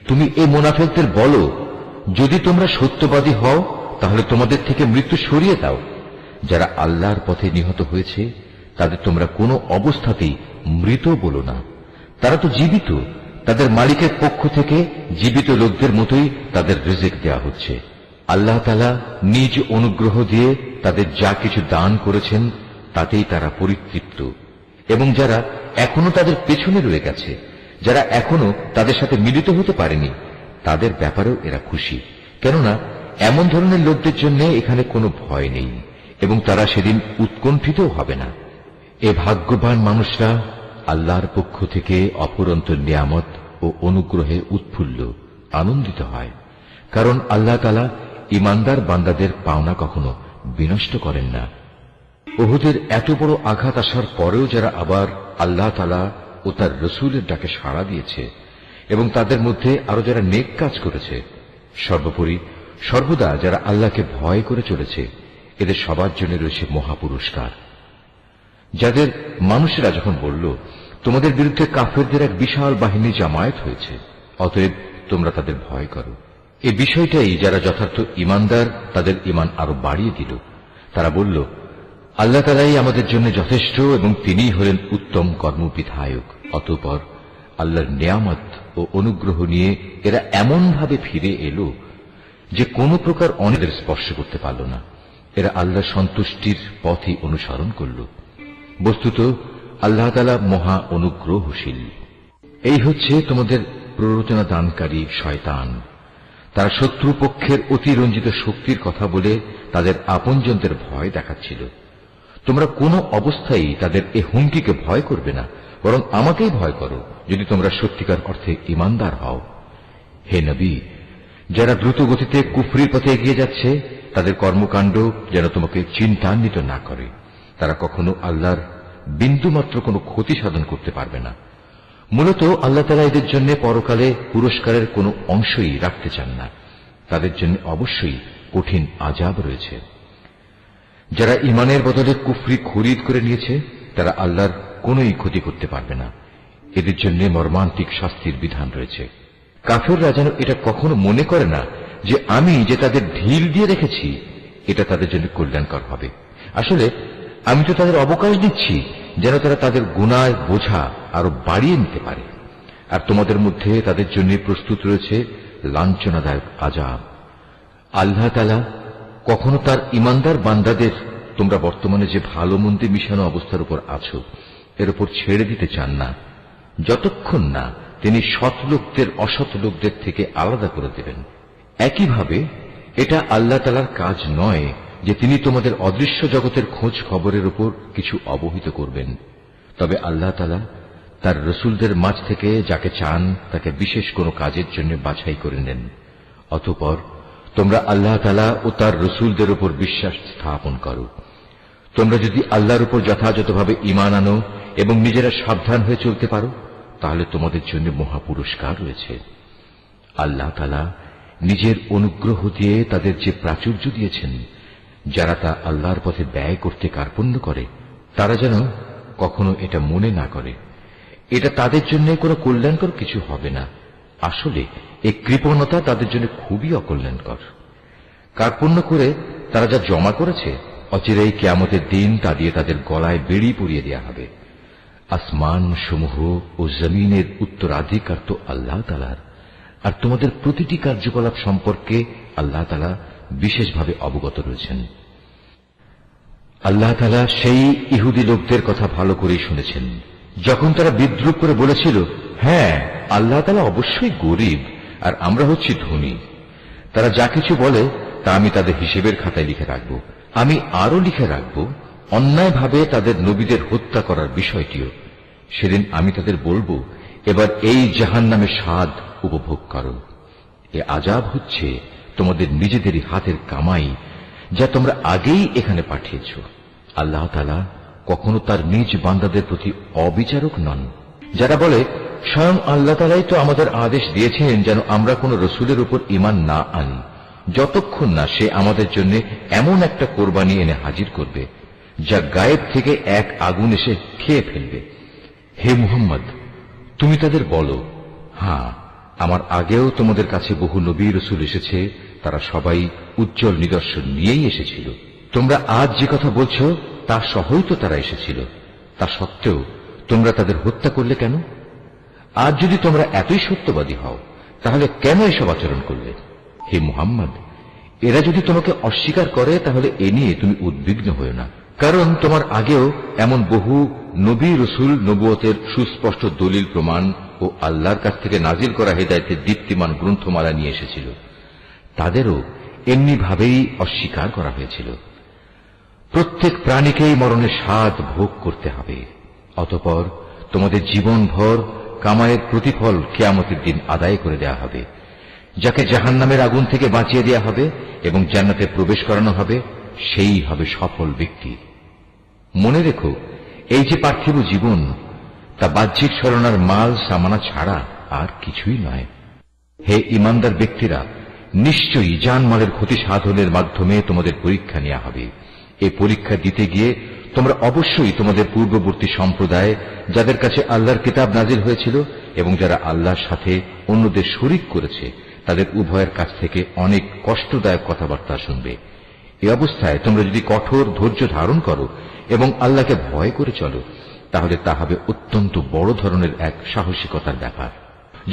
তুমি এই মুনাফিকদের বলো, যদি তোমরা সত্যবাদী হও তাহলে তোমাদের থেকে মৃত্যু সরিয়ে দাও। যারা আল্লাহর পথে নিহত হয়েছে তাদের তোমরা কোনো অবস্থাতেই মৃত বলো না, তারা তো জীবিত। তাদের মালিকের পক্ষ থেকে জীবিত লোকদের মতোই তাদের রিজিক দেয়া হচ্ছে। আল্লাহ তাআলা নিজ অনুগ্রহ দিয়ে তাদের যা কিছু দান করেছেন তাতেই তারা পরিতৃপ্ত। এবং যারা এখনো তাদের পেছনে রয়ে গেছে, যারা এখনো তাদের সাথে মিলিত হতে পারেনি, তাদের ব্যাপারেও এরা খুশি, কেননা এমন ধরনের লোকদের জন্য এখানে কোনো ভয় নেই এবং তারা সেদিন উৎকণ্ঠিত হবে না। এ ভাগ্যবান মানুষরা আল্লাহর পক্ষ থেকে অফুরন্ত নিয়ামত ও অনুগ্রহে উৎফুল্ল আনন্দিত হয়, কারণ আল্লাহ তাআলা ঈমানদার বান্দাদের পাওনা কখনো বিনষ্ট করেন না। উহুদের এত বড় আঘাত আসার পরেও যারা আবার আল্লাহ তাআলা ও তার রসূলের ডাকে সাড়া দিয়েছে এবং তাদের মধ্যে আরো যারা নেক কাজ করেছে, সর্বোপরি সর্বদা যারা আল্লাহকে ভয় করে চলেছে, এদের সবার জন্য রয়েছে মহাপুরস্কার। যাদের মানুষেরা যখন বলল, তোমাদের বিরুদ্ধে কাফেরদের এক বিশাল বাহিনী জামায়াত হয়েছে, অতএব তোমরা তাদের ভয় করো, এই বিষয়টাই যারা যথার্থ ঈমানদার তাদের ঈমান আরো বাড়িয়ে দিল। তারা বলল, আল্লাহ তাআলাই আমাদের জন্য যথেষ্ট এবং তিনিই হলেন উত্তম কর্মবিধায়ক। অতঃপর আল্লাহর নিয়ামত ও অনুগ্রহ নিয়ে এরা এমন ভাবে ফিরে এলো যে কোনো প্রকার অনিদের স্পর্শ করতে পারল না। এরা আল্লাহর সন্তুষ্টির পথই অনুসরণ করল। বস্তুত আল্লাহ তাআলা মহা অনুগ্রহশীল। এই হচ্ছে তোমাদের প্ররোচনা দানকারী শয়তান। তারা শত্রুপক্ষের অতিরঞ্জিত শক্তির কথা বলে তাদের আপনজনদের ভয় দেখাচ্ছিল। তোমরা কোনো অবস্থায় তাদের এ হুমকিকে ভয় করবে না, বরং আমাকেই ভয় করো যদি তোমরা সত্যিকার অর্থে ঈমানদার হও। হে নবী, যারা দ্রুত গতিতে কুফরির পথে এগিয়ে যাচ্ছে, তাদের কর্মকাণ্ড যেন তোমাকে চিন্তান্বিত না করে। তারা কখনো আল্লাহর বিন্দুমাত্র কোনো ক্ষতি সাধন করতে পারবে না। মূলত আল্লাহ তাআলা এদের জন্য পরকালে পুরস্কারের কোনো অংশই রাখতে চান না। তাদের জন্য অবশ্যই কঠিন আযাব রয়েছে। যারা ঈমানের বদলে কুফরি খরিদ করে নিয়েছে, তারা আল্লাহর কোনোই ক্ষতি করতে পারবে না। এদের জন্য মর্মান্তিক শাস্তির বিধান রয়েছে। কাফেররা যেন এটা কখনো মনে করে না যে আমি যে তাদের ঢিল দিয়ে রেখেছি এটা তাদের জন্য কল্যাণকর হবে। আসলে আমি তো তাদের অবকাশ দিচ্ছি যেন তারা তাদের গুনায় বোঝা আরো বাড়িয়ে নিতে পারে। আর তোমাদের মধ্যে তাদের জন্য প্রস্তুত রয়েছে লাঞ্ছনাদায়ক আযাব। আল্লাহ তাআলা কখনো তার ঈমানদার বান্দাদের তোমরা বর্তমানে যে ভালো মন্দে মিশানো অবস্থার উপর আছো এর উপর ছেড়ে দিতে চান না, যতক্ষণ না তিনি সৎ লোকদের অসৎ লোকদের থেকে আলাদা করে দেবেন। একইভাবে এটা আল্লাহ তাআলার কাজ নয় যে তিনি তোমাদের অদৃশ্য জগতের খোঁজ খবরের উপর কিছু অবহিত করবেন। তবে আল্লাহ তাআলা তার রসুলদের মাঝ থেকে যাকে চান তাকে বিশেষ কোনো কাজের জন্য বাছাই করে নেন। অতঃপর তোমরা আল্লাহ তাআলা ও তার রসুলদের উপর বিশ্বাস স্থাপন করো। তোমরা যদি আল্লাহর উপর যথাযথভাবে ঈমান আনো এবং নিজেরা সাবধান হয়ে চলতে পারো, তাহলে তোমাদের জন্য মহা পুরস্কার রয়েছে। আল্লাহ তাআলা নিজের অনুগ্রহ দিয়ে তাদের যে প্রাচুর্য দিয়েছেন, যারা তা আল্লাহর পথে ব্যয় করতে কার্পণ্য করে, তারা যেন কখনো এটা মনে না করে এটা তাদের জন্য কোনো কল্যাণকর কিছু হবে না। আসলে এই কৃপণতা তাদের জন্য খুবই অকল্যাণকর। কার্পণ্য করে তারা যা জমা করেছে, অচিরেই কিয়ামতের দিন তা দিয়ে তাদের গলায় বেড়ি পরিয়ে দেওয়া হবে। আসমান সমূহ ও জমিনের উত্তরাধিকার তো আল্লাহ তাআলার, আর তোমাদের প্রতিটি কার্যকলাপ সম্পর্কে আল্লাহ তাআলা বিশেষভাবে অবগত রয়েছেন। আল্লাহ তাআলা সেই ইহুদি লোকদের কথা ভালো করেই শুনেছেন, যখন তারা বিদ্রুপ করে বলেছিল, হ্যাঁ, আল্লাহ তাআলা অবশ্যই গরীব আর আমরা হচ্ছি ধনী। তারা যা কিছু বলে তা আমি তাদের হিসেবের খাতায় লিখে রাখব। আমি আরো লিখে রাখব অন্যায়ভাবে তাদের নবীদের হত্যা করার বিষয়টিও। সেদিন আমি তাদের বলবো, এবার এই জাহান্নামের স্বাদ উপভোগ করো। এ আযাব হচ্ছে তোমাদের নিজেদেরই হাতের কামাই, যা তোমরা আগেই এখানে পাঠিয়েছ। আল্লাহ তাআলা কখনো তার নিজ বান্দাদের প্রতি অবিচারক নন। যারা বলে, স্বয়ং আল্লাহ তাআলাই তো আমাদের আদেশ দিয়েছেন যেন আমরা কোন রসুলের উপর ঈমান না আনি, যতক্ষণ না সে আমাদের জন্য এমন একটা কোরবানি এনে হাজির করবে যা গায়েব থেকে এক আগুন এসে খেয়ে ফেলবে। হে মুহাম্মদ, তুমি তাদের বলো, হ্যাঁ, আমার আগেও তোমাদের কাছে বহু নবী রসুল এসেছে, তারা সবাই উজ্জ্বল নিদর্শন নিয়েই এসেছিল। তোমরা আজ যে কথা বলছো তা সহই তো তারা এসেছিল। তা সত্ত্বেও তোমরা তাদের হত্যা করলে কেন? আজ যদি তোমরা এতই সত্যবাদী হও, তাহলে কেন এসব আচরণ করলে? হে মুহাম্মদ, এরা যদি তোমাকে অস্বীকার করে তাহলে এ নিয়ে তুমি উদ্বিগ্ন হও না, কারণ তোমার আগেও এমন বহু নবী রসুল নবুয়তের সুস্পষ্ট দলিল প্রমাণ ও আল্লাহর কাছ থেকে নাজিল করা হেদায়েতের দীপ্তিমান গ্রন্থমালা নিয়ে এসেছিল। তাদেরও এমনি ভাবেই অস্বীকার করা হয়েছিল। প্রত্যেক প্রাণীকেই মরণের স্বাদ ভোগ করতে হবে। অতঃপর তোমাদের জীবনভর কামাইয়ের প্রতিফল কিয়ামতের দিন আদায় করে দেয়া হবে। যাকে জাহান্নামের আগুন থেকে বাঁচিয়ে দেয়া হবে এবং জান্নাতে প্রবেশ করানো হবে, সেই হবে সফল ব্যক্তি। মনে রেখো, এই যে পার্থিব জীবন, তা বাহ্যিক ছলনার মাল সামানা ছাড়া আর কিছুই নয়। হে ঈমানদার ব্যক্তিরা, নিশ্চয়ই জানমালের ক্ষতি সাধনের মাধ্যমে তোমাদের পরীক্ষা নেওয়া হবে। এই পরীক্ষা দিতে গিয়ে তোমরা অবশ্যই তোমাদের পূর্ববর্তী সম্প্রদায়, যাদের কাছে আল্লাহর কিতাব নাজিল হয়েছিল এবং যারা আল্লাহর সাথে অন্যদের শরীক করেছে, তাদের উভয়ের কাছ থেকে অনেক কষ্টদায়ক কথাবার্তা শুনবে। এই অবস্থায় তোমরা যদি কঠোর ধৈর্য ধারণ করো এবং আল্লাহকে ভয় করে চলো, তাহলে তা হবে অত্যন্ত বড় ধরনের এক সাহসিকতার ব্যাপার।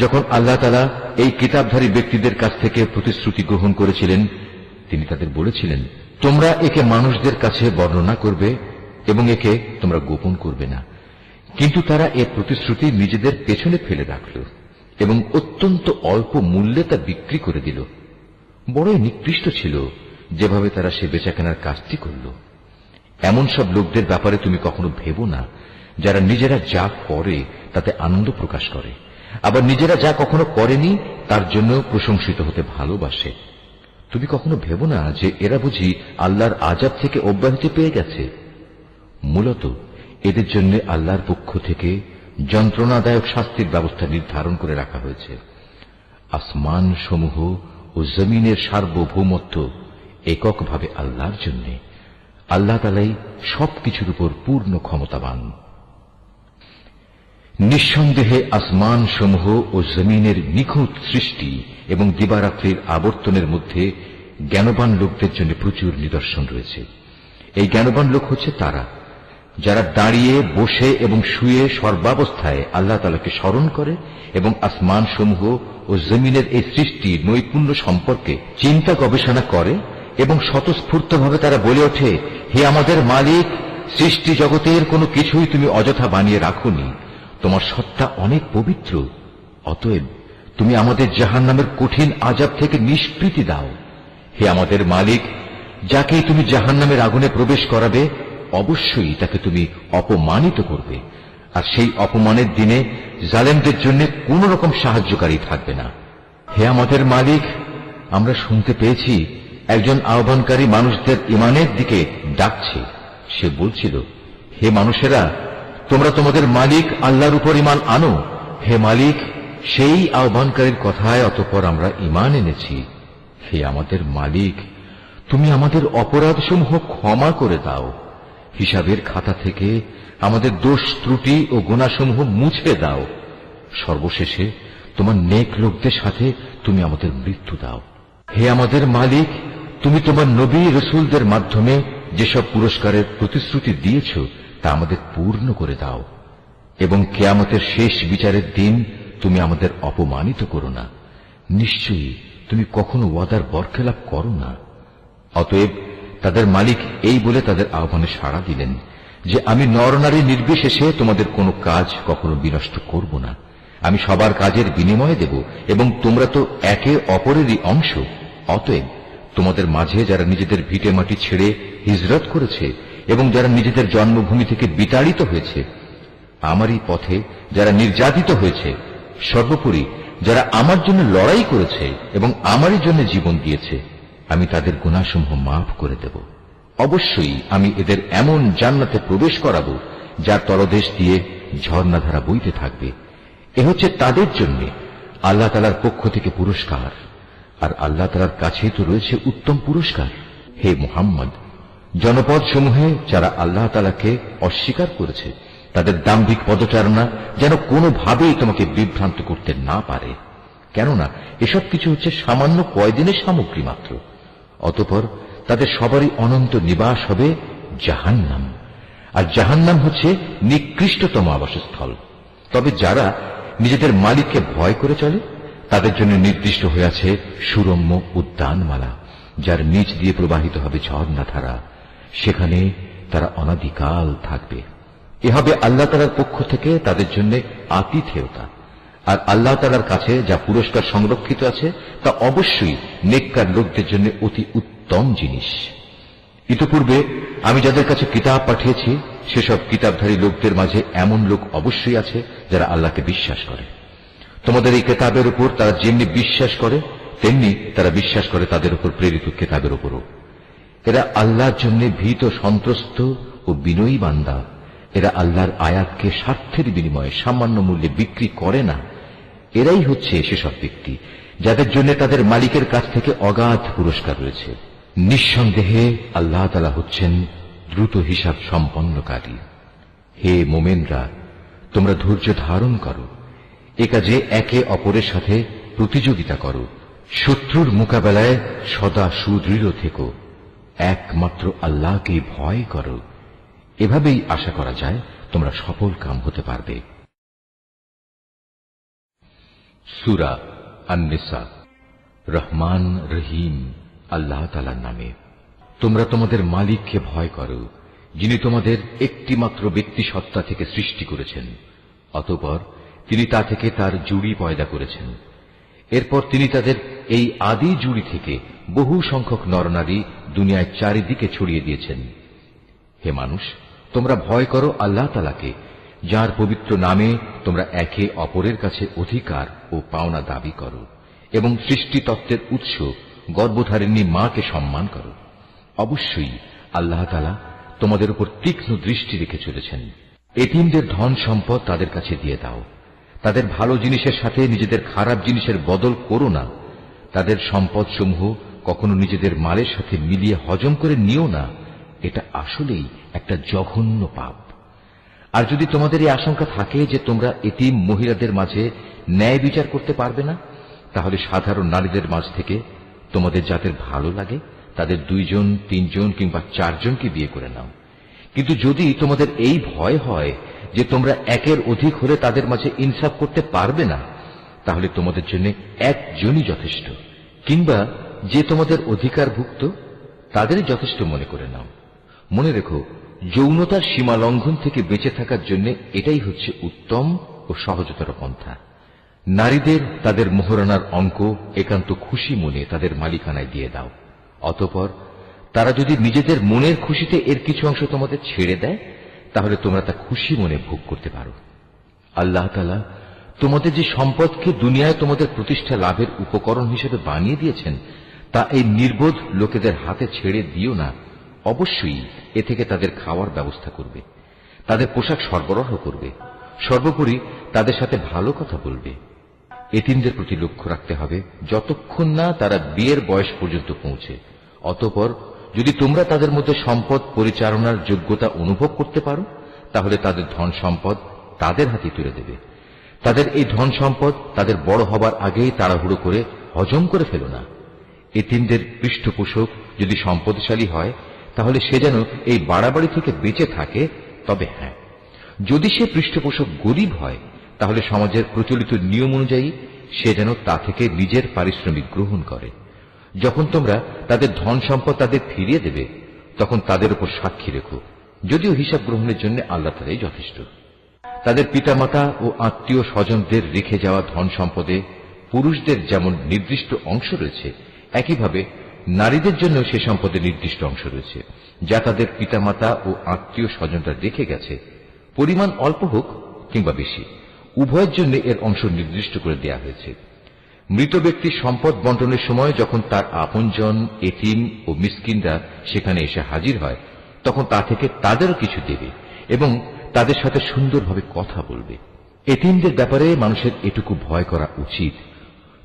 যখন আল্লাহ তাআলা এই কিতাবধারী ব্যক্তিদের কাছ থেকে প্রতিশ্রুতি গ্রহণ করেছিলেন, তিনি তাদের বলেছিলেন, তোমরা একে মানুষদের কাছে বর্ণনা করবে এবং একে তোমরা গোপন করবে না। কিন্তু তারা এ প্রতিশ্রুতি নিজেদের পেছনে ফেলে রাখল এবং অত্যন্ত অল্প মূল্যে তা বিক্রি করে দিল। বড়ই নিকৃষ্ট ছিল যেভাবে তারা সে বেচাকেনার কাজটি করল। এমন সব লোকদের ব্যাপারে তুমি কখনো ভেবো না, যারা নিজেরা যা করে তাতে আনন্দ প্রকাশ করে, আবার নিজেরা যা কখনো করেনি তার জন্য প্রশংসিত হতে ভালোবাসে। তুমি কখনো ভেবো না যে এরা বুঝি আল্লাহর আযাব থেকে অব্যাহতি পেয়ে গেছে। মূলত এদের জন্য আল্লাহর পক্ষ থেকে যন্ত্রণাদায়ক শাস্তির ব্যবস্থা নির্ধারণ করে রাখা হয়েছে। আসমান সমূহ ও জমিনের সার্বভৌমত্ব এককভাবে আল্লাহর জন্য। আল্লাহ তাআলাই সবকিছুর উপর পূর্ণ ক্ষমতাবান। নিঃসন্দেহে আসমান সমূহ ও জমিনের নিখুঁত সৃষ্টি এবং দিবারাত্রির আবর্তনের মধ্যে জ্ঞানবান লোকদের জন্য প্রচুর নিদর্শন রয়েছে। এই জ্ঞানবান লোক হচ্ছে তারা, যারা দাঁড়িয়ে, বসে এবং শুয়ে সর্বাবস্থায় আল্লাহ তাআলাকে স্মরণ করে এবং আসমান সমূহ ও জমিনের এই সৃষ্টির নৈপুণ্য সম্পর্কে চিন্তা গবেষণা করে এবং স্বতঃস্ফূর্তভাবে তারা বলে ওঠে, হে আমাদের মালিক, সৃষ্টি জগতের কোনো কিছুই তুমি অযথা বানিয়ে রাখোনি, তোমার সত্তা অনেক পবিত্র। অতএব তুমি আমাদের জাহান্নামের কঠিন আযাব থেকে নিষ্কৃতি দাও। হে আমাদের মালিক, যাকেই তুমি জাহান্নামের আগুনে প্রবেশ করাবে অবশ্যই তাকে তুমি অপমানিত করবে, আর সেই অপমানের দিনে জালেমদের জন্য কোন রকম সাহায্যকারী থাকবে না। হে আমাদের মালিক, আমরা শুনতে পেয়েছি একজন আহ্বানকারী মানুষদের ঈমানের দিকে ডাকছে। সে বলছিল, হে মানুষেরা, তোমরা তোমাদের মালিক আল্লাহর উপর ঈমান আনো। হে মালিক, সেই আহ্বানকারীর কথায় অতঃপর আমরা ঈমান এনেছি। হে আমাদের মালিক, তুমি আমাদের অপরাধসমূহ ক্ষমা করে দাও, হিসাবের খাতা থেকে আমাদের দোষ ত্রুটি ও গুনাহসমূহ মুছে দাও। সর্বশেষে তোমার নেক লোকদের সাথে তুমি আমাদের মৃত্যু দাও। হে আমাদের মালিক, তুমি তোমার নবী রসুলদের মাধ্যমে যেসব পুরস্কারের প্রতিশ্রুতি দিয়েছ তা আমাদের পূর্ণ করে দাও, এবং কিয়ামতের শেষ বিচারের দিন তুমি আমাদের অপমানিত করো না। নিশ্চয়ই তুমি কখনো ওয়াদার বরখেলাপ করো না। অতএব তাদের মালিক এই বলে তাদের আহ্বানে সাড়া দিলেন যে, আমি নরনারী নির্বিশেষে তোমাদের কোনো কাজ কখনো বিনষ্ট করব না। আমি সবার কাজের বিনিময় দেব, এবং তোমরা তো একে অপরেরই অংশ। অতএব তোমাদের মাঝে যারা নিজেদের ভিটে মাটি ছেড়ে হিজরত করেছে এবং যারা নিজেদের জন্মভূমি থেকে বিতাড়িত হয়েছে, আমারই পথে যারা নির্যাতিত হয়েছে, সর্বোপরি যারা আমার জন্য লড়াই করেছে এবং আমারই জন্য জীবন দিয়েছে, আমি তাদের গুনাহসমূহ মাফ করে দেব। অবশ্যই আমি এদের এমন জান্নাতে প্রবেশ করাবো যার তলদেশ দিয়ে ঝর্ণাধারা বইতে থাকবে। এ হচ্ছে তাদের জন্য আল্লাহ তাআলার পক্ষ থেকে পুরস্কার, আর আল্লাহ তাআলার কাছে তো রয়েছে উত্তম পুরস্কার। হে মুহাম্মদ, জনপদ সমূহে যারা আল্লাহ তাআলাকে অস্বীকার করেছে তাদের দাম্ভিক পদচারণা যেন কোনোভাবেই তোমাকে বিভ্রান্ত করতে না পারে, কেননা এসব কিছু হচ্ছে সামান্য কয়দিনের সামগ্রী মাত্র। অতঃপর তাদের সবারই অনন্ত নিবাস হবে জাহান্নাম, আর জাহান্নাম হচ্ছে নিকৃষ্টতম আবাসস্থল। তবে যারা নিজেদের মালিককে ভয় করে চলে তাদের জন্য নির্দিষ্ট হয়ে আছে সুরম্য উদ্যানমালা, যার নিচ দিয়ে প্রবাহিত হবে ঝর্ণাধারা। সেখানে তারা অনাদিকাল থাকবে। এ হবে আল্লাহ তাআলার পক্ষ থেকে তাদের জন্য আতিথেয়তা। আর আল্লাহ তাআলার কাছে যা পুরস্কার সংরক্ষিত আছে তা অবশ্যই নেককার লোকদের জন্য অতি উত্তম জিনিস। ইতিপূর্বে আমি যাদের কাছে কিতাব পাঠিয়েছি সেসব কিতাবধারী লোকদের মাঝে এমন লোক অবশ্যই আছে যারা আল্লাহকে বিশ্বাস করে। তোমাদের এই কিতাবের উপর তারা যেমনি বিশ্বাস করে তেমনি তারা বিশ্বাস করে তাদের উপর প্রেরিত কিতাবের উপরও। এরা আল্লাহর জন্য ভীত, সন্ত্রস্ত ও বিনয়ী বান্দা। এরা আল্লাহর আয়াতকে স্বার্থের বিনিময়ে সামান্য মূল্যে বিক্রি করে না। এরাই হচ্ছে সেসব ব্যক্তি যাদের জন্য তাদের মালিকের কাছ থেকে অগাধ পুরস্কার রয়েছে। নিঃসন্দেহে আল্লাহ তাআলা হচ্ছেন দ্রুত হিসাব সম্পন্নকারী। হে মোমেনরা, তোমরা ধৈর্য ধারণ করো, এ কাজে একে অপরের সাথে প্রতিযোগিতা করো, শত্রুর মোকাবেলায় সদা সুদৃঢ় থেকো, একমাত্র আল্লাহকে ভয় করো। এভাবেই আশা করা যায় তোমরা সফল কাম হতে পারবে। সূরা আন-নিসা। রহমান রহিম আল্লাহ তাআলার নামে। তোমরা তোমাদের মালিককে ভয় করো, যিনি তোমাদের একটি মাত্র ব্যক্তি সত্তা থেকে সৃষ্টি করেছেন। অতঃপর তিনি তা থেকে তার জুড়ি পয়দা করেছেন। এরপর তিনি তাদের এই আদি জুড়ি থেকে বহু সংখ্যক নরনারী দুনিয়ায় চারিদিকে ছড়িয়ে দিয়েছেন। হে মানুষ, তোমরা ভয় করো আল্লাহ তাআলাকে, যার পবিত্র নামে তোমরা একে অপরের কাছে অধিকার ও পাওনা দাবি করো, এবং সৃষ্টি তত্ত্বের উৎস গর্ভধারিণী মাকে সম্মান করো। অবশ্যই আল্লাহ তাআলা তোমাদের উপর তীক্ষ্ণ দৃষ্টি রেখে চলেছেন। এতিমদের ধন সম্পদ তাদের কাছে দিয়ে দাও। তাদের ভালো জিনিসের সাথে নিজেদের খারাপ জিনিসের বদল করো না। তাদের সম্পদ সমূহ কখনো নিজেদের মালের সাথে মিলিয়ে হজম করে নিও না। এটা আসলেই একটা জঘন্য পাপ। আর যদি তোমাদের এই আশঙ্কা থাকে যে তোমরা এতিম মহিলাদের মাঝে ন্যায় বিচার করতে পারবে না, তাহলে সাধারণ নারীদের মাঝ থেকে তোমাদের যাদের ভালো লাগে তাদের 2 জন, 3 জন কিংবা 4 জনকে বিয়ে করে নাও। কিন্তু যদি তোমাদের এই ভয় হয় যে তোমরা একের অধিক হলে তাদের মাঝে ইনসাফ করতে পারবে না, তাহলে তোমাদের জন্য একজনই যথেষ্ট, কিংবা যে তোমাদের অধিকারভুক্ত তাদেরই যথেষ্ট মনে করে নাও। মনে রেখো, যৌনতার সীমা লঙ্ঘন থেকে বেঁচে থাকার জন্য এটাই হচ্ছে উত্তম ও সহজতর পন্থা। নারীদের তাদের মোহরানার অঙ্ক একান্ত খুশি মনে তাদের মালিকানায় দিয়ে দাও। অতঃপর তারা যদি নিজেদের মনের খুশিতে এর কিছু অংশ তোমাদের ছেড়ে দেয়, তাহলে তোমরা তা খুশি মনে ভোগ করতে পারো। আল্লাহ তাআলা তোমাদের যে সম্পদকে দুনিয়ায় তোমাদের প্রতিষ্ঠা লাভের উপকরণ হিসেবে বানিয়ে দিয়েছেন, তা এই নির্বোধ লোকেদের হাতে ছেড়ে দিও না। অবশ্যই এ থেকে তাদের খাওয়ার ব্যবস্থা করবে, তাদের পোশাক সরবরাহ করবে, সর্বোপরি তাদের সাথে ভালো কথা বলবে। এতিমদের প্রতি লক্ষ্য রাখতে হবে যতক্ষণ না তারা বিয়ের বয়স পর্যন্ত পৌঁছে। অতঃপর যদি তোমরা তাদের মধ্যে সম্পদ পরিচালনার যোগ্যতা অনুভব করতে পারো, তাহলে তাদের ধন সম্পদ তাদের হাতে তুলে দেবে। তাদের এই ধন সম্পদ তাদের বড় হবার আগেই তাড়াহুড়ো করে হজম করে ফেলো না। এতিমদের পৃষ্ঠপোষক যদি সম্পদশালী হয়, তাহলে সে যেন এই বাড়াবাড়ি থেকে বেঁচে থাকে। তবে হ্যাঁ, যদি সে পৃষ্ঠপোষক গরিব হয়, তাহলে সমাজের প্রচলিত নিয়ম অনুযায়ী সে যেন তা থেকে নিজের পারিশ্রমিক গ্রহণ করে। যখন তোমরা তাদের ধন সম্পদ তাদের ফিরিয়ে দেবে, তখন তাদের উপর সাক্ষী রেখো, যদিও হিসাব গ্রহণের জন্য আল্লাহ তাআলাই যথেষ্ট। তাদের পিতামাতা ও আত্মীয় স্বজনদের রেখে যাওয়া ধন সম্পদে পুরুষদের যেমন নির্দিষ্ট অংশ রয়েছে, একইভাবে নারীদের জন্য সে সম্পদে নির্দিষ্ট অংশ রয়েছে, যা তাদের পিতামাতা ও আত্মীয় স্বজনরা রেখে গেছে। পরিমাণ অল্প হোক কিংবা বেশি, উভয়ের জন্য এর অংশ নির্দিষ্ট করে দেওয়া হয়েছে। মৃত ব্যক্তির সম্পদ বন্টনের সময় যখন তার আপনজন, এতিম ও মিসকিনরা সেখানে এসে হাজির হয়, তখন তা থেকে তাদেরও কিছু দেবে এবং তাদের সাথে সুন্দরভাবে কথা বলবে। এতিমদের ব্যাপারে মানুষের এটুকু ভয় করা উচিত,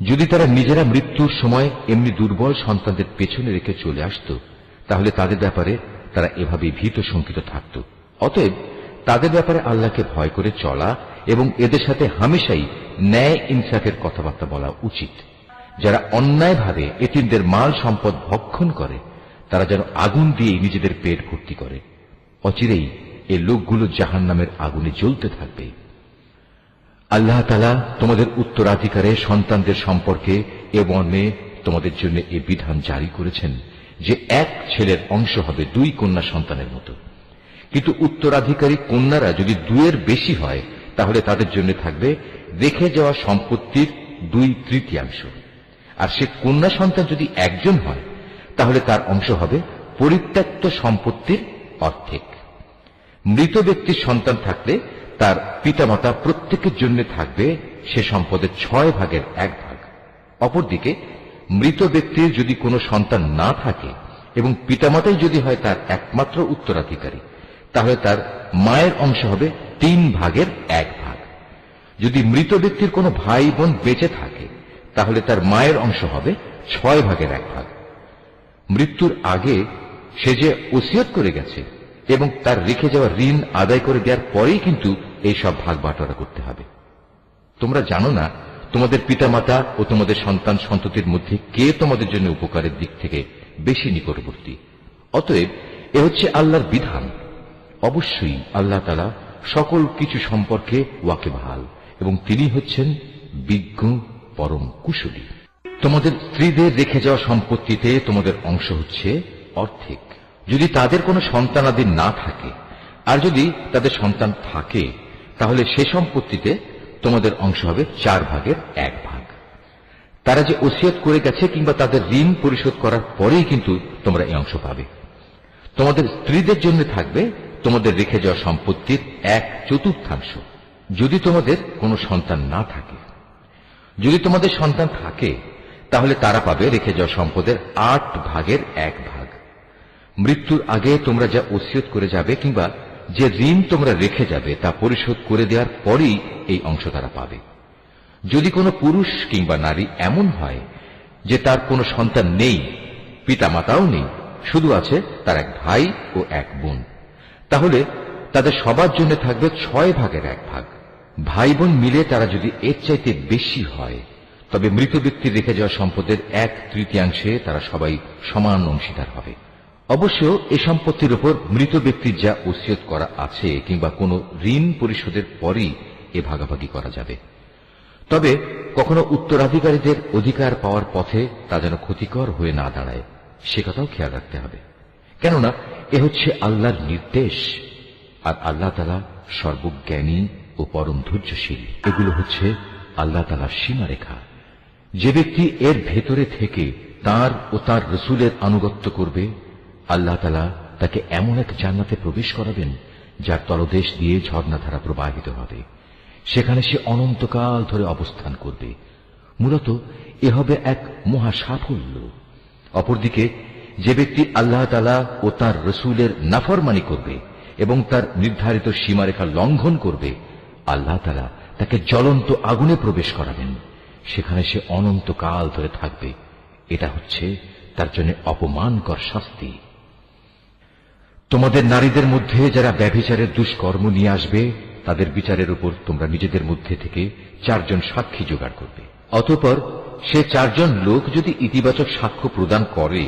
যদি তারা নিজেরা মৃত্যুর সময় এমনি দুর্বল সন্তানদের পেছনে রেখে চলে আসত, তাহলে তাদের ব্যাপারে তারা এভাবে ভীত শঙ্কিত থাকত। অতএব তাদের ব্যাপারে আল্লাহকে ভয় করে চলা এবং এদের সাথে হামেশাই ন্যায় ইনসাফের কথাবার্তা বলা উচিত। যারা অন্যায়ভাবে এতিমদের মাল সম্পদ ভক্ষণ করে, তারা যেন আগুন দিয়ে নিজেদের পেট ভর্তি করে। অচিরেই এই লোকগুলো জাহান্নামের আগুনে জ্বলতে থাকবে। আল্লাহ তাআলা তোমাদের উত্তরাধিকারে সন্তানদের সম্পর্কে এ মর্মে তোমাদের জন্য এ বিধান জারি করেছেন যে এক ছেলের অংশ হবে 2 কন্যা সন্তানের মতো। কিন্তু উত্তরাধিকারী কন্যারা যদি 2-এর বেশি হয়, তাহলে তাদের জন্য থাকবে রেখে যাওয়া সম্পত্তির 2/3, আর সে কন্যা সন্তান যদি একজন হয়, তাহলে তার অংশ হবে পরিত্যক্ত সম্পত্তির অর্ধেক। মৃত ব্যক্তির সন্তান থাকলে তার পিতামাতা প্রত্যেকের জন্য থাকবে সে সম্পদের 6/1 অপরদিকে মৃত ব্যক্তির যদি কোনো সন্তান না থাকে এবং পিতামাতাই যদি হয় তার একমাত্র উত্তরাধিকারী, তাহলে তার মায়ের অংশ হবে 3/1। যদি মৃত ব্যক্তির কোনো ভাই বোন বেঁচে থাকে, তাহলে তার মায়ের অংশ হবে 6/1। মৃত্যুর আগে সে যে ওসিয়ত করে গেছে এবং তার রেখে যাওয়া ঋণ আদায় করে দেওয়ার পরেই কিন্তু এই সব ভাগ বাটোয়ারা করতে হবে। তোমরা জানো না তোমাদের পিতামাতা ও তোমাদের সন্তান সন্ততির মধ্যে কে তোমাদের জন্য উপকারের দিক থেকে বেশি নিকটবর্তী। অতএব এ হচ্ছে আল্লাহর বিধান। অবশ্যই আল্লাহ তাআলা সকল কিছু সম্পর্কে ওয়াকিবহাল এবং তিনি হচ্ছেন বিজ্ঞ, পরম কুশলী। তোমাদের স্ত্রীদের রেখে যাওয়া সম্পত্তিতে তোমাদের অংশ হচ্ছে অর্ধেক, যদি তাদের কোনো সন্তানাদি না থাকে। আর যদি তাদের সন্তান থাকে, তাহলে সে সম্পত্তিতে তোমাদের অংশ হবে 4/1। তারা যে ওসিয়ত করে গেছে কিংবা তাদের ঋণ পরিশোধ করার পরেই কিন্তু তোমরা এই অংশ পাবে। তোমাদের স্ত্রীদের জন্য থাকবে তোমাদের রেখে যাওয়া সম্পত্তির 1/4 যদি তোমাদের কোনো সন্তান না থাকে। যদি তোমাদের সন্তান থাকে, তাহলে তারা পাবে রেখে যাওয়া সম্পদের 8/1। মৃত্যুর আগে তোমরা যা ওসিয়ত করে যাবে কিংবা যে ঋণ তোমরা রেখে যাবে তা পরিশোধ করে দেওয়ার পরেই এই অংশ তারা পাবে। যদি কোনো পুরুষ কিংবা নারী এমন হয় যে তার কোনো সন্তান নেই, পিতামাতাও নেই, শুধু আছে তার এক ভাই ও এক বোন, তাহলে তাদের সবার জন্য থাকবে 6/1। ভাই বোন মিলে তারা যদি এর চাইতে বেশি হয়, তবে মৃত ব্যক্তির রেখে যাওয়া সম্পদের 1/3 তারা সবাই সমান অংশীদার হবে। অবশ্য এ সম্পত্তির উপর মৃত ব্যক্তির যা ওসিয়ত করা আছে কিংবা কোনো ঋণ পরিশোধের পরই এ ভাগাভাগি করা যাবে। তবে কখনো উত্তরাধিকারীদের অধিকার পাওয়ার পথে তা যেন ক্ষতিকর হয়ে না দাঁড়ায়, সে কথাও খেয়াল রাখতে হবে। কেননা এ হচ্ছে আল্লাহর নির্দেশ, আর আল্লাহ তাআলা সর্বজ্ঞানী ও পরম ধৈর্যশীল। এগুলো হচ্ছে আল্লাহ তাআলার সীমারেখা। যে ব্যক্তি এর ভেতরে থেকে তার ও তার রসুলের আনুগত্য করবে, আল্লাহ তাআলা তাকে এমন এক জান্নাতে প্রবেশ করাবেন যার তলদেশ দিয়ে ঝর্ণাধারা প্রবাহিত হবে। সেখানে সে অনন্তকাল ধরে অবস্থান করবে। মূলত এ হবে এক মহা সাফল্য। অপরদিকে যে ব্যক্তি আল্লাহ তাআলা ও তার রসূলের নাফরমানি করবে এবং তার নির্ধারিত সীমারেখা লঙ্ঘন করবে, আল্লাহ তাআলা তাকে জ্বলন্ত আগুনে প্রবেশ করাবেন। সেখানে সে অনন্তকাল ধরে থাকবে। এটা হচ্ছে তার জন্য অপমানকর শাস্তি। তোমাদের নারীদের মধ্যে যারা ব্যভিচারের দুষ্কর্ম নিয়ে আসবে, তাদের বিচারের উপর তোমরা নিজেদের মধ্যে থেকে 4 জন সাক্ষী জোগাড় করবে। অতঃপর সে 4 জন লোক যদি ইতিবাচক সাক্ষ্য প্রদান করে,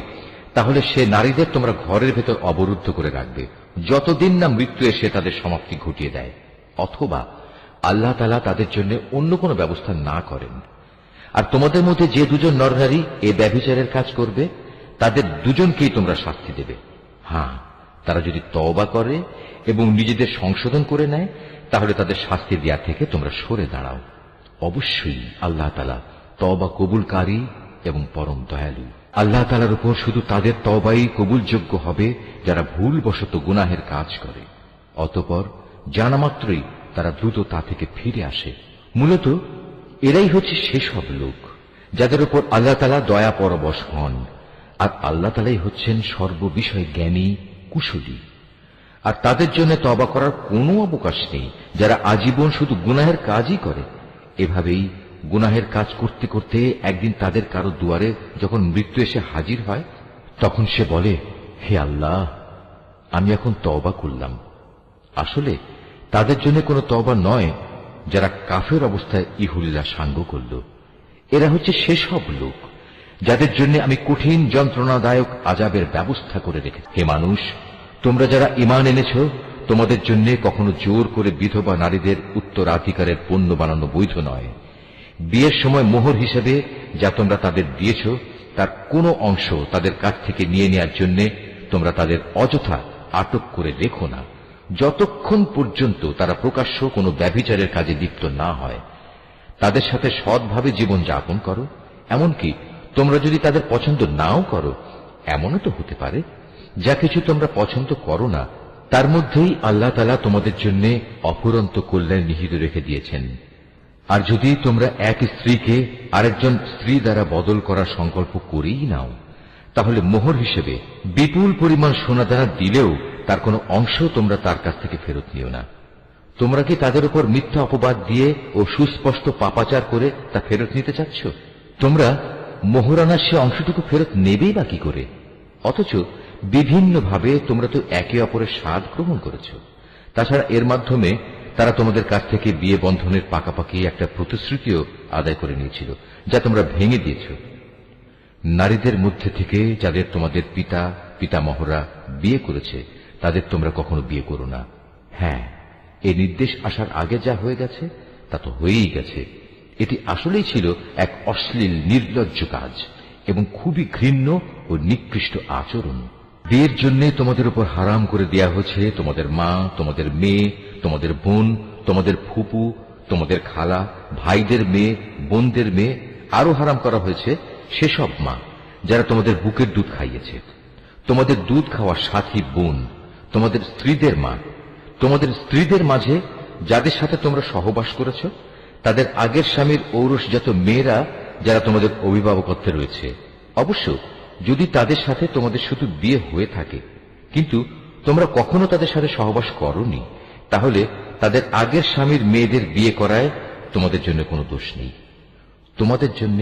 তাহলে সে নারীদের তোমরা ঘরের ভেতর অবরুদ্ধ করে রাখবে, যতদিন না মৃত্যু এসে তাদের সমাপ্তি ঘটিয়ে দেয়, অথবা আল্লাহ তাআলা তাদের জন্য অন্য কোনো ব্যবস্থা না করেন। আর তোমাদের মধ্যে যে 2 জন নরনারী এ ব্যভিচারের কাজ করবে, তাদের 2 জনকেই তোমরা শাস্তি দেবে। হ্যাঁ, তারা যদি তওবা করে এবং নিজেদের সংশোধন করে নেয়, তাহলে তাদের শাস্তি দেয়া থেকে তোমরা সরে দাঁড়াও। অবশ্যই আল্লাহ তাআলা তওবা কবুলকারী এবং পরম দয়ালু। আল্লাহ তাআলার উপর শুধু তাদের তওবাই কবুলযোগ্য হবে যারা ভুলবশত গুনাহের কাজ করে, অতঃপর জানা মাত্রই তারা দ্রুত তা থেকে ফিরে আসে। মূলত এরাই হচ্ছে সেসব লোক যাদের উপর আল্লাহ তাআলা দয়া পরবশ হন, আর আল্লাহ তাআলাই হচ্ছেন সর্ববিষয়ে জ্ঞানী, কুশলী। আর তাদের জন্য তওবা করার কোনো অবকাশ নেই যারা আজীবন শুধু গুনাহের কাজই করে। এভাবেই গুনাহের কাজ করতে করতে একদিন তাদের কারো দুয়ারে যখন মৃত্যু এসে হাজির হয়, তখন সে বলে, হে আল্লাহ, আমি এখন তওবা করলাম। আসলে তাদের জন্য কোনো তওবা নয় যারা কাফের অবস্থায় ইহুলীলা সাঙ্গ করল। এরা হচ্ছে সেসব লোক যাদের জন্য আমি কঠিন যন্ত্রণাদায়ক আযাবের ব্যবস্থা করে রেখেছি। হে মানুষ, তোমরা যারা ঈমান এনেছ, তোমাদের জন্য কখনো জোর করে বিধবা নারীদের উত্তরাধিকারের পণ্য বানানো বৈধ নয়। বিয়ের সময় মোহর হিসেবে যা তোমরা তাদের দিয়েছ, তার কোনো অংশ তাদের কাছ থেকে নিয়ে নেওয়ার জন্য তোমরা তাদের অযথা আটক করে রেখো না, যতক্ষণ পর্যন্ত তারা প্রকাশ্য কোনো ব্যভিচারের কাজে লিপ্ত না হয়। তাদের সাথে সৎভাবে জীবন যাপন করো। এমনকি তোমরা যদি তাদের পছন্দ নাও করো, এমনও তো হতে পারে যা কিছু তোমরা পছন্দ করো না, তার মধ্যেই আল্লাহ তাআলা তোমাদের জন্য অফুরন্ত কল্যাণ নিহিত রেখে দিয়েছেন। আর যদি তোমরা এক স্ত্রীকে আরেকজন স্ত্রী দ্বারা বদল করার সংকল্প করেই নাও, তাহলে মোহর হিসেবে বিপুল পরিমাণ সোনাদানা দিলেও তার কোনো অংশ তোমরা তার কাছ থেকে ফেরত নিও না। তোমরা কি তাদের উপর মিথ্যা অপবাদ দিয়ে ও সুস্পষ্ট পাপাচার করে তা ফেরত নিতে চাচ্ছ? তোমরা মোহরানার সে অংশটুকু ফেরত নেবেই বা কি করে? অথচ বিভিন্নভাবে তোমরা তো একে অপরের স্বাদ গ্রহণ করেছ। তাছাড়া এর মাধ্যমে তারা তোমাদের কাছ থেকে বিয়ে বন্ধনের পাকাপাকি একটা প্রতিশ্রুতিও আদায় করে নিয়েছিল, যা তোমরা ভেঙে দিয়েছ। নারীদের মধ্যে থেকে যাদের তোমাদের পিতা পিতামহরা বিয়ে করেছে, তাদের তোমরা কখনো বিয়ে করো না। হ্যাঁ, এই নির্দেশ আসার আগে যা হয়ে গেছে তা তো হয়েই গেছে। এটি আসলেই ছিল এক অশ্লীল নির্লজ্জ কাজ এবং খুবই ঘৃণ্য ও নিকৃষ্ট আচরণ। বিয়ের জন্য তোমাদের উপর হারাম করে দেয়া হয়েছে তোমাদের মা, তোমাদের মেয়ে, তোমাদের বোন, তোমাদের ফুপু, তোমাদের খালা, ভাইদের মেয়ে, বোনদের মেয়ে। আরো হারাম করা হয়েছে সেসব মা যারা তোমাদের বুকের দুধ খাইয়েছে, তোমাদের দুধ খাওয়া সাথী বোন, তোমাদের স্ত্রীদের মা, তোমাদের স্ত্রীদের মাঝে যাদের সাথে তোমরা সহবাস করেছ, তাদের আগের স্বামীর ঔরসজাত মেয়েরা যারা তোমাদের অভিভাবকত্বে রয়েছে। অবশ্য যদি তাদের সাথে তোমাদের শুধু বিয়ে হয়ে থাকে, কিন্তু তোমরা কখনো তাদের সাথে সহবাস করোনি, তাহলে তাদের আগের স্বামীর মেয়েদের বিয়ে করায় তোমাদের জন্য কোনো দোষ নেই। তোমাদের জন্য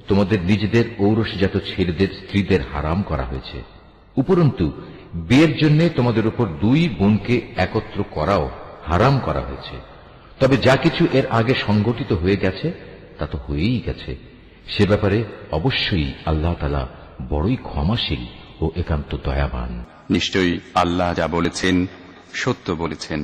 তোমাদের নিজেদের ঔরসজাত ছেলেদের স্ত্রীদের হারাম করা হয়েছে। উপরন্তু বিয়ের জন্য তোমাদের উপর 2 বোনকে একত্র করাও হারাম করা হয়েছে। তবে যা কিছু এর আগে সংগঠিত হয়ে গেছে তা তো হয়েই গেছে। সে ব্যাপারে অবশ্যই আল্লাহ তাআলা বড়ই ক্ষমাশীল ও একান্ত দয়াবান। নিশ্চয়ই আল্লাহ যা বলেছেন সত্য বলেছেন।